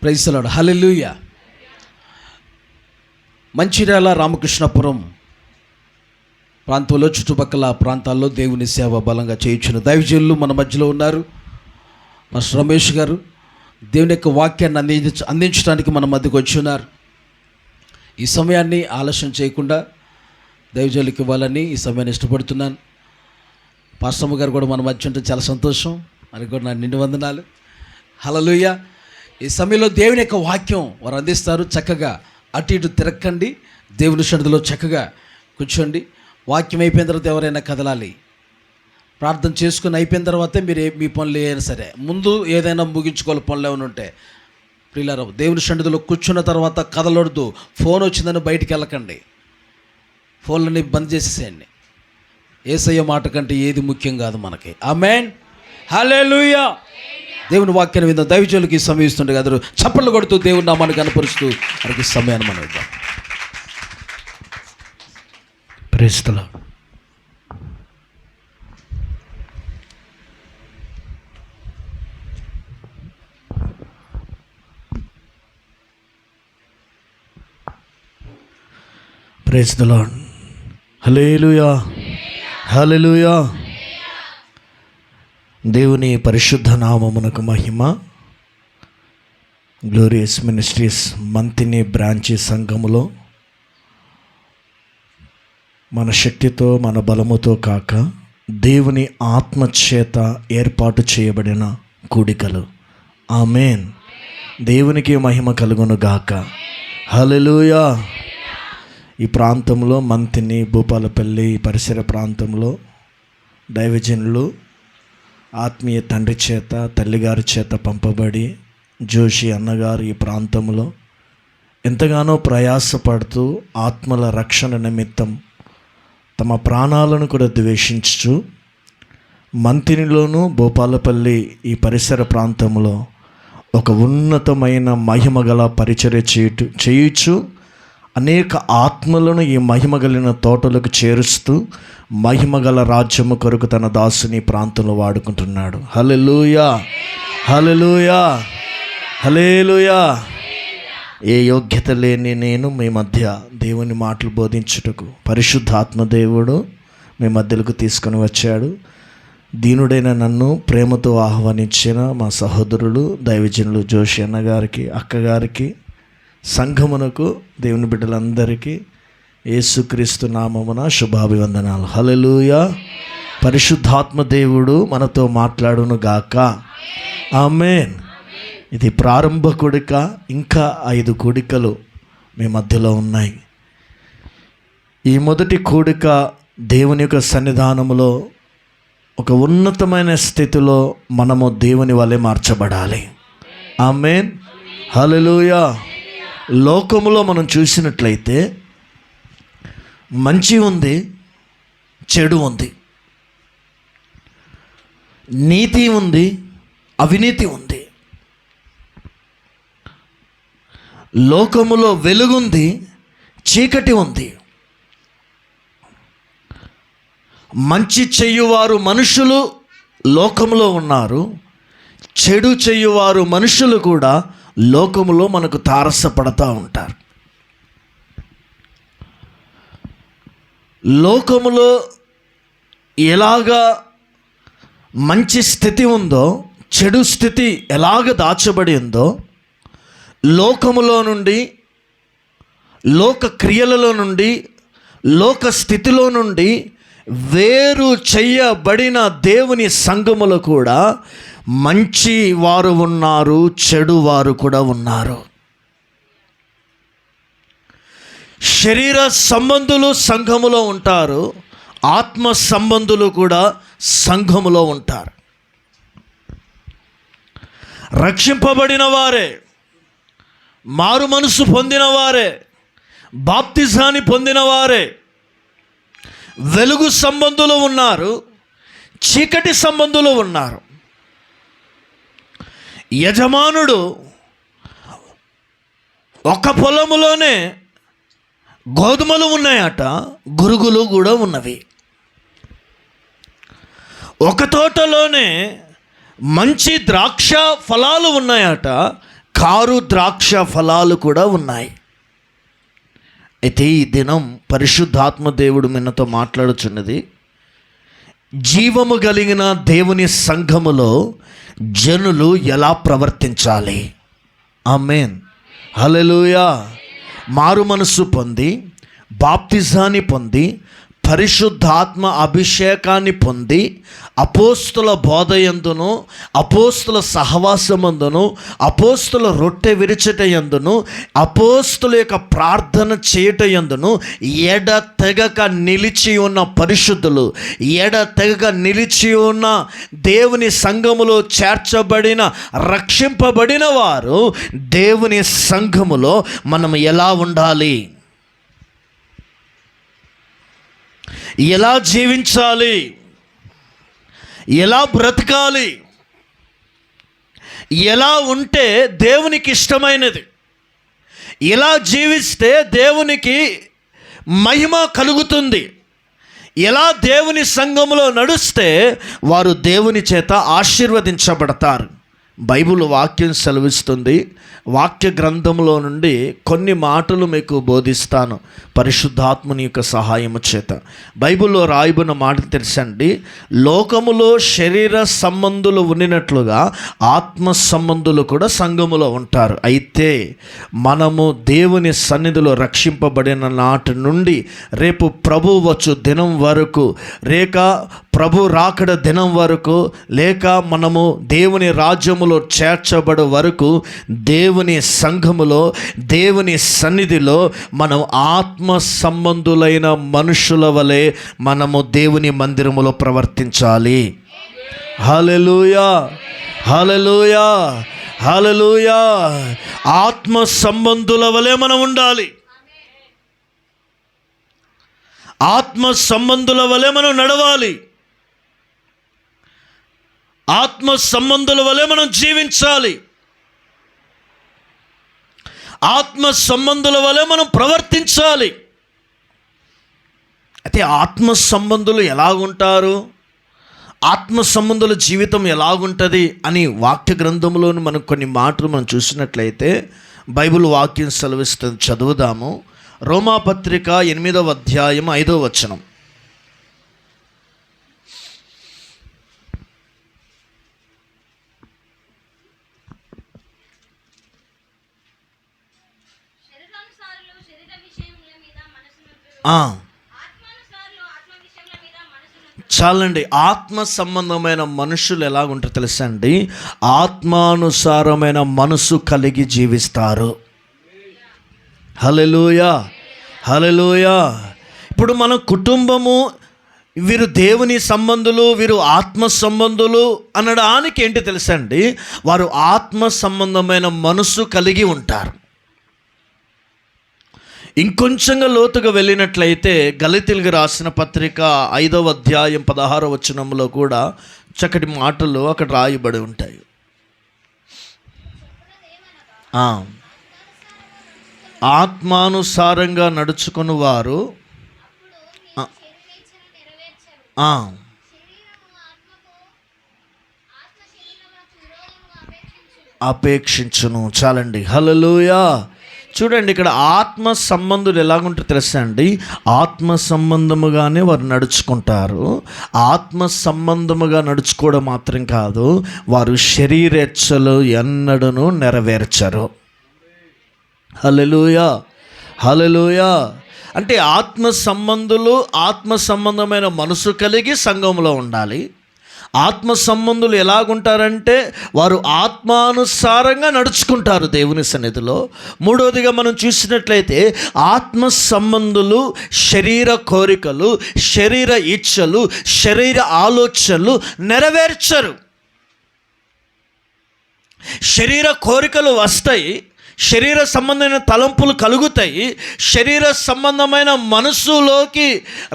Praise the Lord. Hallelujah. Mancherial Ramakrishnapuram ప్రాంతంలో చుట్టుపక్కల ప్రాంతాల్లో దేవుని సేవ బలంగా చేయించిన దైవజనులు మన మధ్యలో ఉన్నారు. మాస్టర్ రమేష్ గారు దేవుని యొక్క వాక్యాన్ని అందించడానికి మన మధ్యకు వచ్చి ఉన్నారు. ఈ సమయాన్ని ఆలస్యం చేయకుండా దైవజనులకు ఇవ్వాలని ఈ సమయాన్ని ఇష్టపడుతున్నాను. పాస్టమ్మ గారు కూడా మన మధ్య ఉంటే చాలా సంతోషం. అని కూడా నా నిండు వందనాలు. హల్లెలూయా. ఈ సమయంలో దేవుని యొక్క వాక్యం వారు అందిస్తారు. చక్కగా అటు ఇటు తిరక్కండి, దేవుని సన్నిధిలో చక్కగా కూర్చోండి. వాక్యం అయిపోయిన తర్వాత ఎవరైనా కదలాలి. ప్రార్థన చేసుకుని అయిపోయిన తర్వాతే మీరు మీ పనులు ఏదైనా సరే ముందు ఏదైనా ముగించుకోవాలి. పనులు ఏమైనా ఉంటే ప్రియులారా, దేవుని సన్నిధిలో కూర్చున్న తర్వాత కదలొద్దు. ఫోన్ వచ్చిందని బయటికి వెళ్ళకండి. ఫోన్లని బంద్ చేసేసేయండి. యేసయ్య మాట కంటే ఏది ముఖ్యం కాదు మనకి. ఆమేన్. హల్లెలూయా. దేవుని వాక్యాన్ని విందాం. దైవజనులకి సమయం ఇస్తుండే కదా, చప్పట్లు కొడుతూ దేవుని నామాన్ని కనపరుస్తూ మనకి సమయాన్ని మనం ఇద్దాం. Praise the Lord. Praise the Lord. Hallelujah. Hallelujah. దేవుని పరిశుద్ధ నామమునకు మహిమ. గ్లోరియస్ మినిస్ట్రీస్ మంతిని బ్రాంచి సంఘములో మన శక్తితో మన బలముతో కాక దేవుని ఆత్మచేత ఏర్పాటు చేయబడిన కూడికలు. ఆమేన్. దేవునికి మహిమ కలుగును గాక. హల్లెలూయా. ఈ ప్రాంతంలో మంతిని, భూపాలపల్లి పరిసర ప్రాంతంలో దైవజనులు ఆత్మీయ తండ్రి చేత, తల్లిగారి చేత పంపబడి జోషి అన్నగారు ఈ ప్రాంతంలో ఎంతగానో ప్రయాసపడుతూ ఆత్మల రక్షణ నిమిత్తం తమ ప్రాణాలను కూడా ద్వేషించుచు మంతినిలోను భూపాలపల్లి ఈ పరిసర ప్రాంతంలో ఒక ఉన్నతమైన మహిమగల పరిచర్య చేయుచు అనేక ఆత్మలను ఈ మహిమగలిగిన తోటలకు చేరుస్తూ మహిమగల రాజ్యము కొరకు తన దాసుని ప్రాంతంలో వాడుకుంటున్నాడు. హల్లెలూయా. హల్లెలూయా. హల్లెలూయా. ఏ యోగ్యత లేని నేను మీ మధ్య దేవుని మాటలు బోధించుటకు పరిశుద్ధాత్మ దేవుడు మీ మధ్యలోకి తీసుకొని వచ్చాడు. దీనుడైన నన్ను ప్రేమతో ఆహ్వానించిన మా సహోదరులు దైవజనులు జోషి అన్నగారికి, అక్కగారికి, సంఘమునకు, దేవుని బిడ్డలందరికీ యేసుక్రీస్తు నామమున శుభాభివందనాలు. హల్లెలూయా. పరిశుద్ధాత్మ దేవుడు మనతో మాట్లాడును గాక. ఆమేన్. ఇది ప్రారంభ కూడిక. ఇంకా 5 కూడికలు మీ మధ్యలో ఉన్నాయి. ఈ మొదటి కూడిక దేవుని యొక్క సన్నిధానములో ఒక ఉన్నతమైన స్థితిలో మనము దేవుని వలె మార్చబడాలి. ఆమేన్. హల్లెలూయా. లోకములో మనం చూసినట్లయితే మంచి ఉంది, చెడు ఉంది, నీతి ఉంది, అవినీతి ఉంది. లోకములో వెలుగుంది, చీకటి ఉంది. మంచి చెయ్యువారు మనుషులు లోకములో ఉన్నారు, చెడు చెయ్యువారు మనుషులు కూడా లోకములో మనకు తారసపడతా ఉంటారు. లోకములో ఎలాగా మంచి స్థితి ఉందో, చెడు స్థితి ఎలాగ దాచబడి ఉందో, లోకములో నుండి, లోక క్రియలలో నుండి, లోక స్థితిలో నుండి వేరు చెయ్యబడిన దేవుని సంఘములో కూడా మంచి వారు ఉన్నారు, చెడు వారు కూడా ఉన్నారు. శరీర సంబంధులు సంఘములో ఉంటారు, ఆత్మ సంబంధులు కూడా సంఘములో ఉంటారు. రక్షింపబడిన వారే, మారు మనసు పొందిన వారే, బాప్తిజాన్ని పొందిన వారే వెలుగు సంబంధులు ఉన్నారు, చీకటి సంబంధులు ఉన్నారు. యజమానుడు ఒక పొలములోనే గోధుమలు ఉన్నాయట, గురుగులు కూడా ఉన్నవి. ఒక తోటలోనే మంచి ద్రాక్ష ఫలాలు ఉన్నాయట, కారు ద్రాక్ష ఫలాలు కూడా ఉన్నాయి. అయితే ఈ దినం పరిశుద్ధాత్మ దేవుడు మనతో మాట్లాడుచున్నది, జీవము కలిగిన దేవుని సంఘములో జనులు ఎలా ప్రవర్తించాలి. ఆమేన్, హల్లెలూయా. మారు మనసు పొంది, బాప్తిజాన్ని పొంది, పరిశుద్ధాత్మ అభిషేకాన్ని పొంది, అపోస్తుల బోధయందును, అపోస్తుల సహవాసమందును, అపోస్తుల రొట్టె విరిచట యందును, అపోస్తుల యొక్క ప్రార్థన చేయట యందును ఎడతెగక నిలిచి ఉన్న పరిశుద్ధులు, ఎడతెగక నిలిచి ఉన్న దేవుని సంఘములో చేర్చబడిన, రక్షింపబడిన వారు దేవుని సంఘములో మనం ఎలా ఉండాలి, ఎలా జీవించాలి, ఎలా బ్రతకాలి, ఎలా ఉంటే దేవునికి ఇష్టమైనది, ఎలా జీవిస్తే దేవునికి మహిమ కలుగుతుంది, ఎలా దేవుని సంఘములో నడుస్తే వారు దేవుని చేత ఆశీర్వదించబడతారు. బైబిల్ వాక్యం సెలవిస్తుంది. వాక్య గ్రంథంలో నుండి కొన్ని మాటలు మీకు బోధిస్తాను పరిశుద్ధాత్మని యొక్క సహాయము చేత. బైబిల్లో రాయబడిన మాట తెలుసండి, లోకములో శరీర సంబంధులు ఉండినట్లుగా ఆత్మ సంబంధులు కూడా సంఘములో ఉంటారు. అయితే మనము దేవుని సన్నిధిలో రక్షింపబడిన నాటి నుండి రేపు ప్రభు వచ్చు దినం వరకు, లేక ప్రభు రాకడ దినం వరకు, లేక మనము దేవుని రాజ్యములో చేర్చబడే వరకు దేవుని సంఘములో, దేవుని సన్నిధిలో మనం ఆత్మ సంబంధులైన మనుషుల వలె మనము దేవుని మందిరములో ప్రవర్తించాలి. హల్లెలూయా, హల్లెలూయా, హల్లెలూయా. ఆత్మ సంబంధుల వలె మనం ఉండాలి. ఆత్మ సంబంధుల వలె మనం నడవాలి. ఆత్మ సంబంధుల వలె మనం జీవించాలి. ఆత్మ సంబంధుల వలె మనం ప్రవర్తించాలి. అయితే ఆత్మ సంబంధులు ఎలాగుంటారు, ఆత్మ సంబంధుల జీవితం ఎలాగుంటుంది అని వాక్య గ్రంథంలోని మనం కొన్ని మాటలు మనం చూసినట్లయితే బైబిల్ వాక్యం సెలవిస్తుంది. చదువుదాము. రోమాపత్రిక 8వ అధ్యాయం 5వ వచనం. చాలండి. ఆత్మ సంబంధమైన మనుషులు ఎలాగుంటారు తెలుసా అండి? ఆత్మానుసారమైన మనసు కలిగి జీవిస్తారు. హల్లెలూయా, హల్లెలూయా. ఇప్పుడు మన కుటుంబము, వీరు దేవుని సంబంధులు, వీరు ఆత్మ సంబంధులు అనడానికి ఏంటి తెలుసా అండి? వారు ఆత్మ సంబంధమైన మనసు కలిగి ఉంటారు. ఇంకొంచెంగా లోతుగా వెళ్ళినట్లయితే గలతీయులకు రాసిన పత్రిక 5వ అధ్యాయం 16వ వచనంలో కూడా చక్కటి మాటలు అక్కడ రాయబడి ఉంటాయి. ఆత్మానుసారంగా నడుచుకుని వారు అపేక్షించును. చాలండి. హల్లెలూయా. చూడండి, ఇక్కడ ఆత్మ సంబంధులు ఎలాగుంటారు తెలుసా అండి? ఆత్మ సంబంధముగానే వారు నడుచుకుంటారు. ఆత్మ సంబంధముగా నడుచుకోవడం మాత్రం కాదు, వారు శరీరేచ్ఛలు ఎన్నడూ నెరవేర్చరు. హల్లెలూయా, హల్లెలూయా. అంటే ఆత్మ సంబంధులు ఆత్మ సంబంధమైన మనసు కలిగి సంఘంలో ఉండాలి. ఆత్మ సంబంధులు ఎలాగుంటారంటే వారు ఆత్మానుసారంగా నడుచుకుంటారు దేవుని సన్నిధిలో. మూడవదిగా మనం చూసినట్లయితే ఆత్మ సంబంధులు శరీర కోరికలు, శరీర ఇచ్ఛలు, శరీర ఆలోచనలు నెరవేర్చరు. శరీర కోరికలు వస్తాయి, శరీర సంబంధమైన తలంపులు కలుగుతాయి, శరీర సంబంధమైన మనసులోకి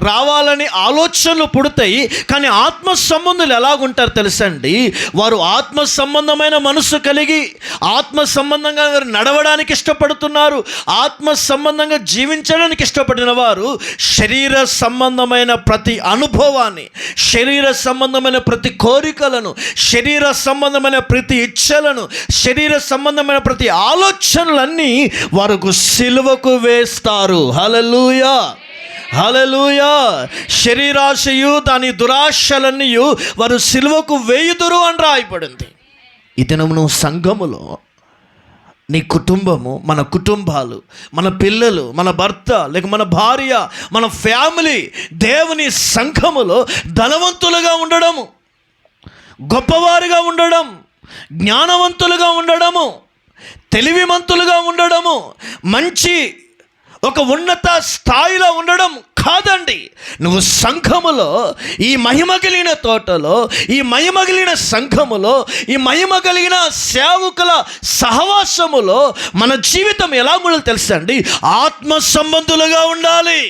రావాలని ఆలోచనలు పుడతాయి. కానీ ఆత్మ సంబంధులు ఎలాగుంటారు తెలుసండి? వారు ఆత్మ సంబంధమైన మనసు కలిగి ఆత్మ సంబంధంగా నడవడానికి ఇష్టపడుతున్నారు, ఆత్మ సంబంధంగా జీవించడానికి ఇష్టపడిన వారు శరీర సంబంధమైన ప్రతి అనుభవాన్ని, శరీర సంబంధమైన ప్రతి కోరికలను, శరీర సంబంధమైన ప్రతి ఇచ్ఛలను, శరీర సంబంధమైన ప్రతి ఆలోచనలన్నీ వారికి సిలువకు వేస్తారు. హల్లెలూయా, హల్లెలూయా. శరీరాశయు దాని దురాశలన్నీ వారు సిలువకు వేయుదురు అని రాయబడింది. ఈ దినమును సంఘములో నీ కుటుంబము, మన కుటుంబాలు, మన పిల్లలు, మన భర్త, లేక మన భార్య, మన ఫ్యామిలీ దేవుని సంఘములో ధనవంతులుగా ఉండడము, గొప్పవారుగా ఉండడం, జ్ఞానవంతులుగా ఉండడము, తెలివిమంతులుగా ఉండడము, మంచి ఒక ఉన్నత స్థాయిలో ఉండడం కాదండి. నువ్వు సంఘములో, ఈ మహిమ కలిగిన తోటలో, ఈ మహిమ కలిగిన సంఘములో, ఈ మహిమ కలిగిన సేవకుల సహవాసములో మన జీవితం ఎలా ఉండాలో తెలుసా అండి? ఆత్మ సంబంధులుగా ఉండాలి.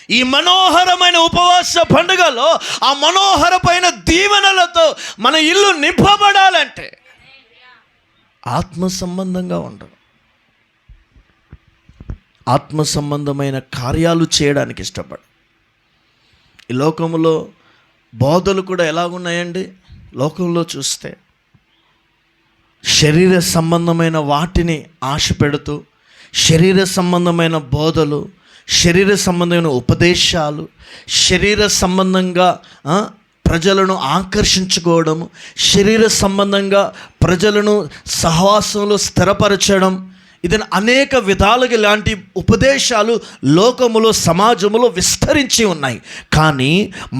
ఈ మనోహరమైన ఉపవాస పండుగలో ఆ మనోహరమైన దీవెనలతో మన ఇల్లు నింపబడాలంటే ఆత్మ సంబంధంగా ఉండడం, ఆత్మ సంబంధమైన కార్యాలు చేయడానికి ఇష్టపడు. ఈ లోకంలో బోధలు కూడా ఎలాగున్నాయండి? లోకంలో చూస్తే శరీర సంబంధమైన వాటిని ఆశ పెడుతూ, శరీర సంబంధమైన బోధలు, శరీర సంబంధమైన ఉపదేశాలు, శరీర సంబంధంగా ప్రజలను ఆకర్షించుకోవడము, శరీర సంబంధంగా ప్రజలను సహవాసంలో స్థిరపరచడం, ఇది అనేక విధాలుగా ఇలాంటి ఉపదేశాలు లోకములో, సమాజంలో విస్తరించి ఉన్నాయి. కానీ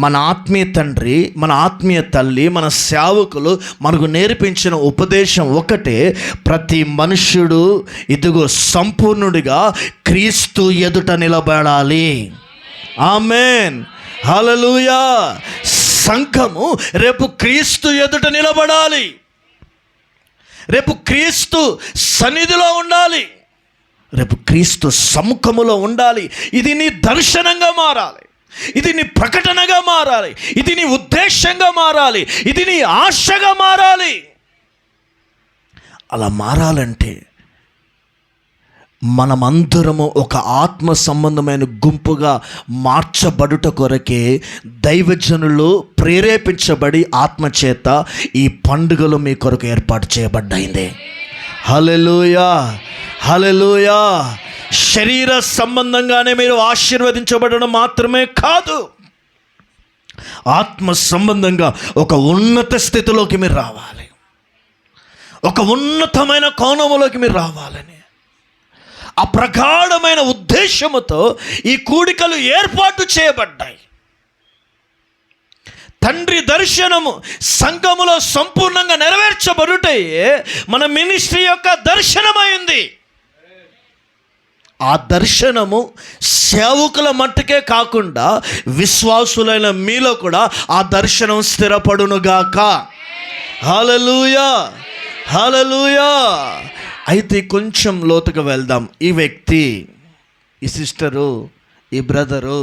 మన ఆత్మీయ తండ్రి, మన ఆత్మీయ తల్లి, మన సేవకులు మనకు నేర్పించిన ఉపదేశం ఒకటే: ప్రతి మనుష్యుడు ఇదిగో సంపూర్ణుడిగా క్రీస్తు ఎదుట నిలబడాలి. ఆమేన్, హల్లెలూయా. సంఘము రేపు క్రీస్తు ఎదుట నిలబడాలి, రేపు క్రీస్తు సన్నిధిలో ఉండాలి, రేపు క్రీస్తు సముఖములో ఉండాలి. ఇది నీ దర్శనంగా మారాలి, ఇది నీ ప్రకటనగా మారాలి, ఇది నీ ఉద్దేశంగా మారాలి, ఇది నీ ఆశగా మారాలి. అలా మారాలంటే మనమందరము ఒక ఆత్మ సంబంధమైన గుంపుగా మార్చబడుట కొరకే దైవజనులు ప్రేరేపించబడి ఆత్మచేత ఈ పండుగలు మీ కొరకు ఏర్పాటు చేయబడ్డాయింది. హల్లెలూయా, హల్లెలూయా. శరీర సంబంధంగానే మీరు ఆశీర్వదించబడడం మాత్రమే కాదు, ఆత్మ సంబంధంగా ఒక ఉన్నత స్థితిలోకి మీరు రావాలి, ఒక ఉన్నతమైన కోణములోకి మీరు రావాలని ఆ ప్రగాఢమైన ఉద్దేశముతో ఈ కూడికలు ఏర్పాటు చేయబడ్డాయి. తండ్రి దర్శనము సంఘములో సంపూర్ణంగా నెరవేర్చబడుటే మన మినిస్ట్రీ యొక్క దర్శనమైంది. ఆ దర్శనము సేవకుల మట్టుకే కాకుండా విశ్వాసులైన మీలో కూడా ఆ దర్శనం స్థిరపడునుగాక. హల్లెలూయా, హల్లెలూయా. అయితే కొంచెం లోతుగా వెళ్దాం. ఈ వ్యక్తి, ఈ సిస్టరు, ఈ బ్రదరు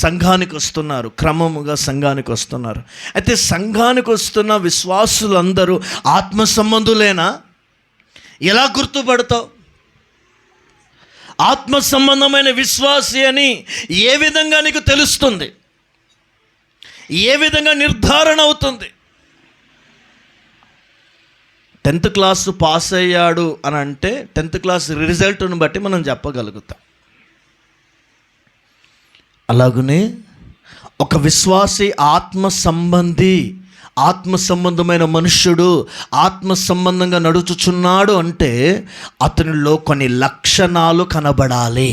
సంఘానికి వస్తున్నారు, క్రమముగా సంఘానికి వస్తున్నారు. అయితే సంఘానికి వస్తున్న విశ్వాసులందరూ ఆత్మ సంబంధులేనా? ఎలా గుర్తుపడతావు? ఆత్మ సంబంధమైన విశ్వాసి అని ఏ విధంగా నీకు తెలుస్తుంది? ఏ విధంగా నిర్ధారణ అవుతుంది? 10th క్లాసు పాస్ అయ్యాడు అని అంటే 10th క్లాస్ రిజల్ట్ను బట్టి మనం చెప్పగలుగుతాం. అలాగనే ఒక విశ్వాసి ఆత్మ సంబంధమైన మనుష్యుడు ఆత్మ సంబంధంగా నడుచుచున్నాడు అంటే అతనిలో కొన్ని లక్షణాలు కనబడాలి.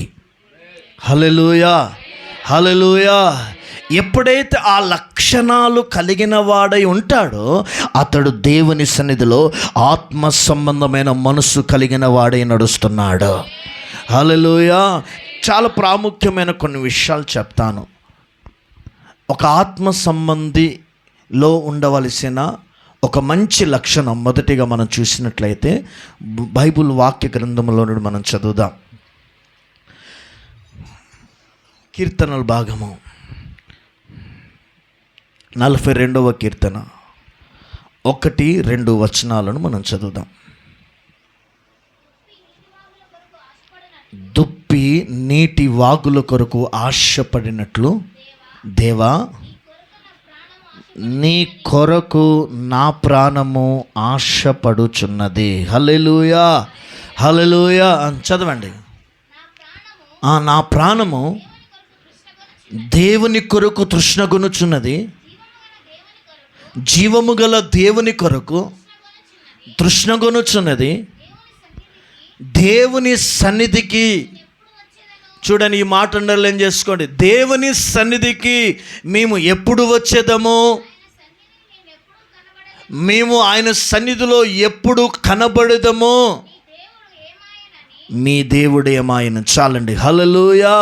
హల్లెలూయా, హల్లెలూయా. ఎప్పుడైతే ఆ లక్షణాలు కలిగిన వాడై ఉంటాడో అతడు దేవుని సన్నిధిలో ఆత్మ సంబంధమైన మనసు కలిగిన వాడై నడుస్తున్నాడు. హల్లెలూయా. చాలా ప్రాముఖ్యమైన కొన్ని విషయాలు చెప్తాను. ఒక ఆత్మ సంబంధిలో ఉండవలసిన ఒక మంచి లక్షణం మొదటిగా మనం చూసినట్లయితే బైబిల్ వాక్య గ్రంథంలో నుండి మనం చదువుదాం. కీర్తనల భాగము 42వ కీర్తన 1-2 వచనాలను మనం చదువుదాం. దుప్పి నీటి వాగుల కొరకు ఆశపడినట్లు దేవా నీ కొరకు నా ప్రాణము ఆశపడుచున్నది. హల్లెలూయా, హల్లెలూయా. చదవండి. నా ప్రాణము దేవుని కొరకు తృష్ణగొనుచున్నది, జీవము గల దేవుని కొరకు తృష్ణగొనుచున్నది. దేవుని సన్నిధికి, చూడండి ఈ మాట అండర్లైన్ చేసుకోండి, దేవుని సన్నిధికి మేము ఎప్పుడు వచ్చేదము, మేము ఆయన సన్నిధిలో ఎప్పుడు కనబడదము, మీ దేవుడు ఏమాయన. చాలండి. హల్లెలూయా.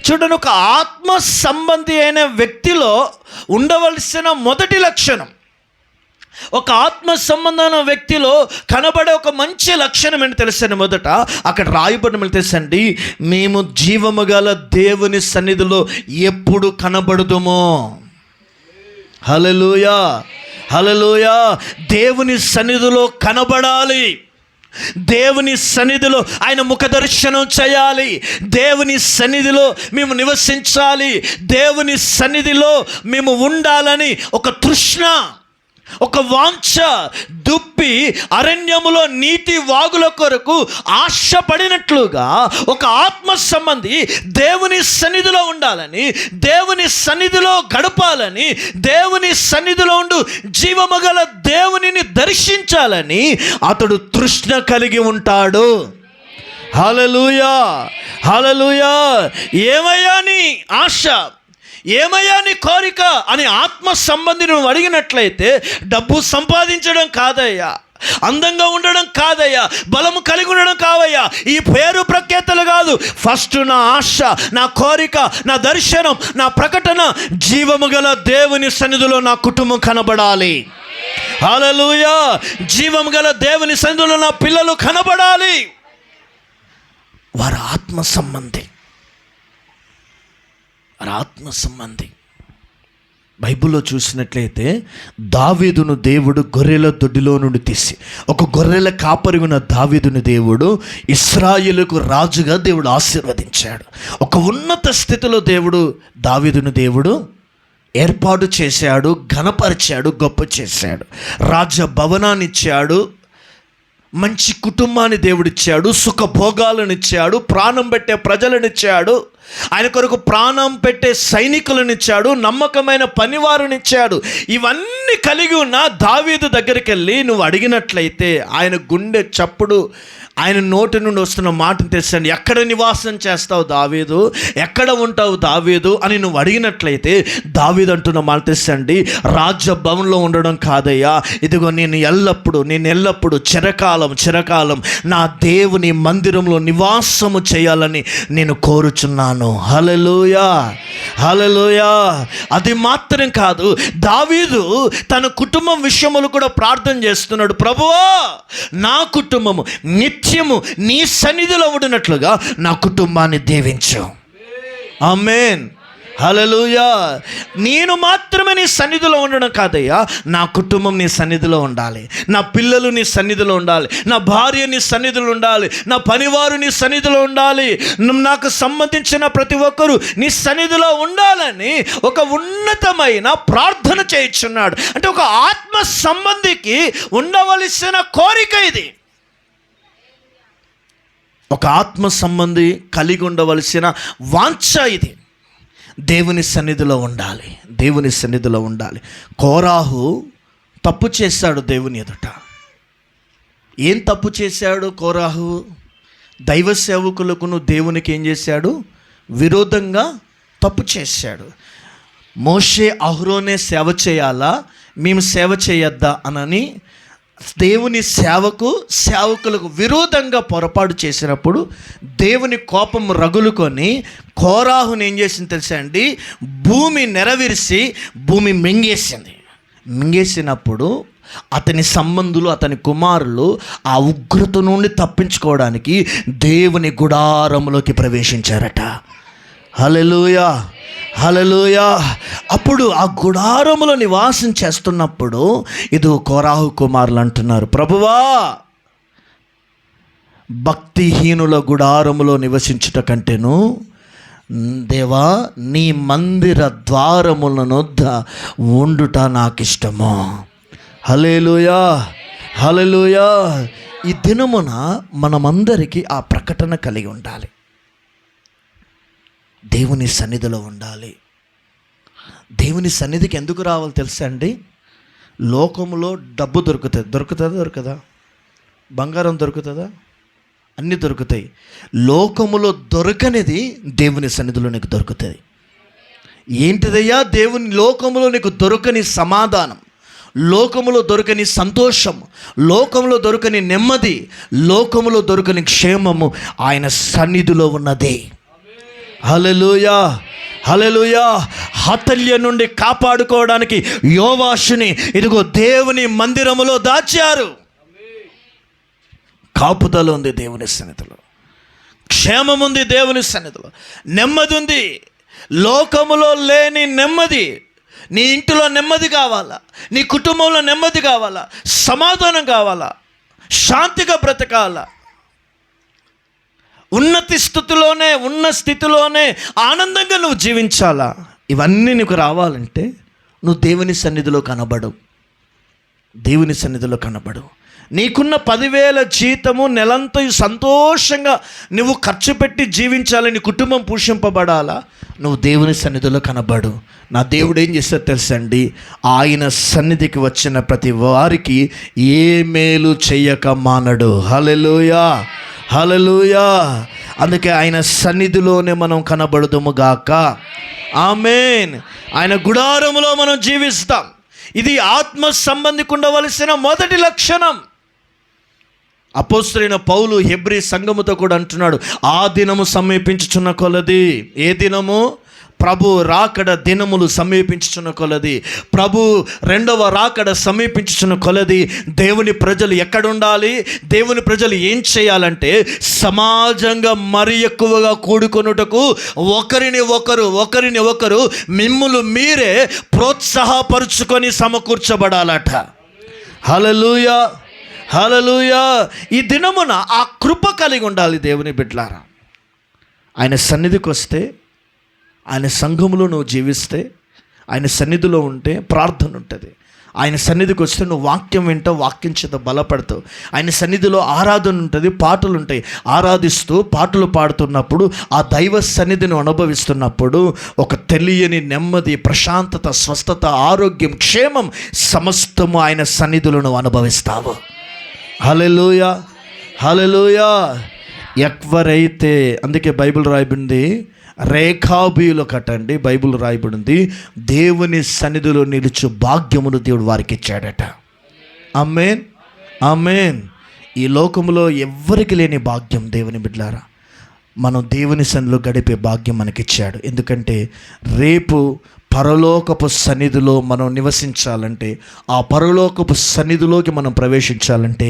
చూడండి, ఒక ఆత్మ సంబంధి అయిన వ్యక్తిలో ఉండవలసిన మొదటి లక్షణం, ఒక ఆత్మ సంబంధమైన వ్యక్తిలో కనబడే ఒక మంచి లక్షణం ఏంటి తెలుసండి? మొదట అక్కడ రాయబడిన తెలుసండి, మేము జీవము గల దేవుని సన్నిధిలో ఎప్పుడు కనబడుదుమో. హల్లెలూయా, హల్లెలూయా. దేవుని సన్నిధిలో కనబడాలి, దేవుని సన్నిధిలో ఆయన ముఖ దర్శనం చేయాలి, దేవుని సన్నిధిలో మేము నివసించాలి, దేవుని సన్నిధిలో మేము ఉండాలని ఒక తృష్ణ, ఒక వాంఛ. దుప్పి అరణ్యములో నీటి వాగుల కొరకు ఆశపడినట్లుగా ఒక ఆత్మ సంబంధి దేవుని సన్నిధిలో ఉండాలని, దేవుని సన్నిధిలో గడపాలని, దేవుని సన్నిధిలో ఉండు జీవము గల దేవునిని దర్శించాలని అతడు తృష్ణ కలిగి ఉంటాడు. హల్లెలూయా, హల్లెలూయా. ఏమయ్యా నీ ఆశ, ఏమయ్యా నీ కోరిక అని ఆత్మ సంబంధిని నువ్వు అడిగినట్లయితే డబ్బు సంపాదించడం కాదయ్యా, అందంగా ఉండడం కాదయ్యా, బలము కలిగి ఉండడం కావయ్యా, ఈ పేరు ప్రఖ్యాతలు కాదు. ఫస్ట్ నా ఆశ, నా కోరిక, నా దర్శనం, నా ప్రకటన జీవము గల దేవుని సన్నిధిలో నా కుటుంబం కనబడాలి. హల్లెలూయా. జీవము గల దేవుని సన్నిధిలో నా పిల్లలు కనబడాలి. వారు ఆత్మ సంబంధి, ఆత్మ సంబంధి. బైబిల్లో చూసినట్లయితే దావీదును దేవుడు గొర్రెల దొడ్డిలో నుండి తీసి, ఒక గొర్రెల కాపరి ఉన్న దావీదును దేవుడు ఇశ్రాయేలుకు రాజుగా దేవుడు ఆశీర్వదించాడు. ఒక ఉన్నత స్థితిలో దేవుడు దావీదును దేవుడు ఏర్పాటు చేశాడు, ఘనపరిచాడు, గొప్ప చేశాడు. రాజభవనాన్ని ఇచ్చాడు, మంచి కుటుంబాన్ని దేవుడిచ్చాడు, సుఖభోగాలను ఇచ్చాడు, ప్రాణం పెట్టే ప్రజలను ఇచ్చాడు, ఆయన కొరకు ప్రాణం పెట్టే సైనికులను ఇచ్చాడు, నమ్మకమైన పనివారునిచ్చాడు. ఇవన్నీ కలిగి ఉన్న దావీదు దగ్గరికి వెళ్ళి నువ్వు అడిగినట్లయితే ఆయన గుండె చప్పుడు, ఆయన నోటి నుండి వస్తున్న మాటను తెలుసండి, ఎక్కడ నివాసం చేస్తావు దావీదు, ఎక్కడ ఉంటావు దావీదు అని నువ్వు అడిగినట్లయితే దావీదు అంటున్న మాట తెలుసండి, రాజభవనంలో ఉండడం కాదయ్యా, ఇదిగో నేను ఎల్లప్పుడూ చిరకాలం నా దేవుని మందిరంలో నివాసము చేయాలని నేను కోరుచున్నాను. హల్లెలూయా, హల్లెలూయా. అది మాత్రం కాదు, దావీదు తన కుటుంబం విషయములు కూడా ప్రార్థన చేస్తున్నాడు. ప్రభువా, నా కుటుంబము నిత్యము నీ సన్నిధిలో ఉండినట్లుగా నా కుటుంబాన్ని దీవించు. ఆమేన్, హల్లెలూయా. నేను మాత్రమే నీ సన్నిధిలో ఉండడం కాదయ్యా, నా కుటుంబం నీ సన్నిధిలో ఉండాలి, నా పిల్లలు నీ సన్నిధిలో ఉండాలి, నా భార్య నీ సన్నిధిలో ఉండాలి, నా పనివారు నీ సన్నిధిలో ఉండాలి, నాకు సంబంధించిన ప్రతి ఒక్కరూ నీ సన్నిధిలో ఉండాలని ఒక ఉన్నతమైన ప్రార్థన చేయించున్నాడు. అంటే ఒక ఆత్మ సంబంధికి ఉండవలసిన కోరిక ఇది. ఒక ఆత్మ సంబంధి కలిగి ఉండవలసిన వాంఛ ఇది. దేవుని సన్నిధిలో ఉండాలి, దేవుని సన్నిధిలో ఉండాలి. కోరాహు తప్పు చేశాడు దేవుని ఎదుట. ఏం తప్పు చేశాడు కోరాహు? దైవ సేవకులకును దేవునికి ఏం చేశాడు? విరోధంగా తప్పు చేశాడు. మోషే అహరోనే సేవ చేయాలా, మేము సేవ చేయొద్దా అనని దేవుని సేవకులకు విరోధంగా పొరపాటు చేసినప్పుడు దేవుని కోపం రగులుకొని కోరాహుని ఏం చేసింది తెలుసా అండి? భూమి నెరవిరిసి భూమి మింగేసింది. మింగేసినప్పుడు అతని సంబంధులు, అతని కుమారులు ఆ ఉగ్రత నుండి తప్పించుకోవడానికి దేవుని గుడారములోకి ప్రవేశించారట. హల్లెలూయా, హల్లెలూయా. అప్పుడు ఆ గుడారములో నివాసం చేస్తున్నప్పుడు ఇది కోరాహు కుమారులు అంటున్నారు, ప్రభువా, భక్తిహీనుల గుడారములో నివసించుట కంటేను దేవా నీ మందిర ద్వారముల నొద్ద ఉండుట నాకు ఇష్టము. హల్లెలూయా, హల్లెలూయా. ఈ దినమున మనమందరికీ ఆ ప్రకటన కలిగి ఉండాలి. దేవుని సన్నిధిలో ఉండాలి. దేవుని సన్నిధికి ఎందుకు రావాలి తెలుసా అండి? లోకములో డబ్బు దొరుకుతుందా? బంగారం దొరుకుతుందా? అన్నీ దొరుకుతాయి. లోకములో దొరకనిది దేవుని సన్నిధిలో నీకు దొరుకుతుంది. ఏంటిదయ్యా దేవుని లోకములో నీకు దొరకని సమాధానం, లోకములో దొరకని సంతోషం, లోకములో దొరకని నెమ్మది, లోకములో దొరకని క్షేమము ఆయన సన్నిధిలో ఉన్నది. హల్లెలూయా, హల్లెలూయా. హతల్య నుండి కాపాడుకోవడానికి యోవాషుని ఇదిగో దేవుని మందిరములో దాచారు. కాపుదల ఉంది దేవుని సన్నిధిలో, క్షేమం ఉంది దేవుని సన్నిధిలో, నెమ్మది ఉంది. లోకములో లేని నెమ్మది. నీ ఇంటిలో నెమ్మది కావాలా, నీ కుటుంబంలో నెమ్మది కావాలా, సమాధానం కావాలా, శాంతిగా బ్రతకాలా, ఉన్న స్థితిలోనే ఆనందంగా నువ్వు జీవించాలా, ఇవన్నీ నీకు రావాలంటే నువ్వు దేవుని సన్నిధిలో కనబడు. దేవుని సన్నిధిలో కనబడు. నీకున్న 10,000 జీతము నెలంతా సంతోషంగా నువ్వు ఖర్చు పెట్టి జీవించాలని కుటుంబం పోషింపబడాలా, నువ్వు దేవుని సన్నిధిలో కనబడు. నా దేవుడు ఏం చేస్తారో తెలుసండి, ఆయన సన్నిధికి వచ్చిన ప్రతి వారికి ఏ మేలు చెయ్యక మానడు. హల్లెలూయా, హల్లెలూయా. అందుకే ఆయన సన్నిధిలోనే మనం కనబడుదుము గాక. ఆమేన్. ఆయన గుడారములో మనం జీవిస్తాం. ఇది ఆత్మ సంబంధికి ఉండవలసిన మొదటి లక్షణం. అపోస్తలుడైన పౌలు హెబ్రీ సంఘముతో కూడా అంటున్నాడు, ఆ దినము సమీపించుచున్న కొలది. ఏ దినము? ప్రభు రాకడ దినములు సమీపించుచున్న కొలది, ప్రభు రెండవ రాకడ సమీపించుచున్న కొలది దేవుని ప్రజలు ఎక్కడుండాలి? దేవుని ప్రజలు ఏం చేయాలంటే సమాజంగా మరి ఎక్కువగా కూడుకొనుటకు ఒకరిని ఒకరు మిమ్ములు మీరే ప్రోత్సాహపరుచుకొని సమకూర్చబడాలట. హల్లెలూయా, హల్లెలూయా. ఈ దినమున ఆ కృప కలిగి ఉండాలి దేవుని బిడ్డలారా. ఆయన సన్నిధికి వస్తే, ఆయన సంఘములో నువ్వు జీవిస్తే, ఆయన సన్నిధిలో ఉంటే ప్రార్థన ఉంటుంది. ఆయన సన్నిధికి వస్తే నువ్వు వాక్యం వింటావు, వాక్యం చేత బలపడతావు. ఆయన సన్నిధిలో ఆరాధన ఉంటుంది, పాటలు ఉంటాయి. ఆరాధిస్తూ పాటలు పాడుతున్నప్పుడు, ఆ దైవ సన్నిధిని అనుభవిస్తున్నప్పుడు ఒక తెలియని నెమ్మది, ప్రశాంతత, స్వస్థత, ఆరోగ్యం, క్షేమం సమస్తము ఆయన సన్నిధిలో నువ్వు అనుభవిస్తావు. హల్లెలూయా, హల్లెలూయా. ఎవరైతే, అందుకే బైబిల్ రాయబడింది, రేఖాబీయులు కట్టండి, బైబిల్ రాయబడింది, దేవుని సన్నిధిలో నిలుచు భాగ్యమును దేవుడు వారికి ఇచ్చాడట. ఆమేన్, ఆమేన్. ఈ లోకంలో ఎవ్వరికి లేని భాగ్యం దేవుని బిడ్డలారా, మనం దేవుని సన్నిధిలో గడిపే భాగ్యం మనకిచ్చాడు. ఎందుకంటే రేపు పరలోకపు సన్నిధిలో మనం నివసించాలంటే, ఆ పరలోకపు సన్నిధిలోకి మనం ప్రవేశించాలంటే,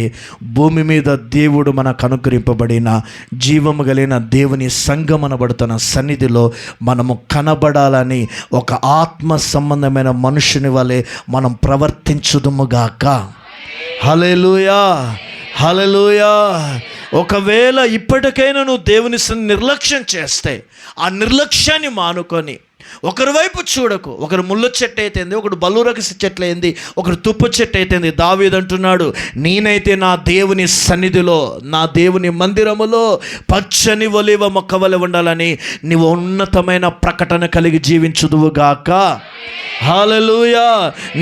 భూమి మీద దేవుడు మనకు అనుగ్రహింపబడిన జీవము కలిగిన దేవుని సంఘమనబడుతున్న సన్నిధిలో మనము కనబడాలని ఒక ఆత్మ సంబంధమైన మనుషుని వలె మనం ప్రవర్తించుదుముగాక. హల్లెలూయా, హల్లెలూయా. ఒకవేళ ఇప్పటికైనా నువ్వు దేవుని నిర్లక్ష్యం చేస్తే, ఆ నిర్లక్ష్యాన్ని మానుకొని ఒకరి వైపు చూడకు. ఒకరు ముళ్ళ చెట్టు అయితేంది, ఒకడు బలురకసి చెట్లు అయింది, ఒకరు తుప్పు చెట్టు అయితేంది. దావీదు అంటున్నాడు, నేనైతే నా దేవుని సన్నిధిలో, నా దేవుని మందిరములో పచ్చని ఒలీవ మొక్క వలె ఉండాలని నీవు ఉన్నతమైన ప్రకటన కలిగి జీవించుదువుగాక. హల్లెలూయా.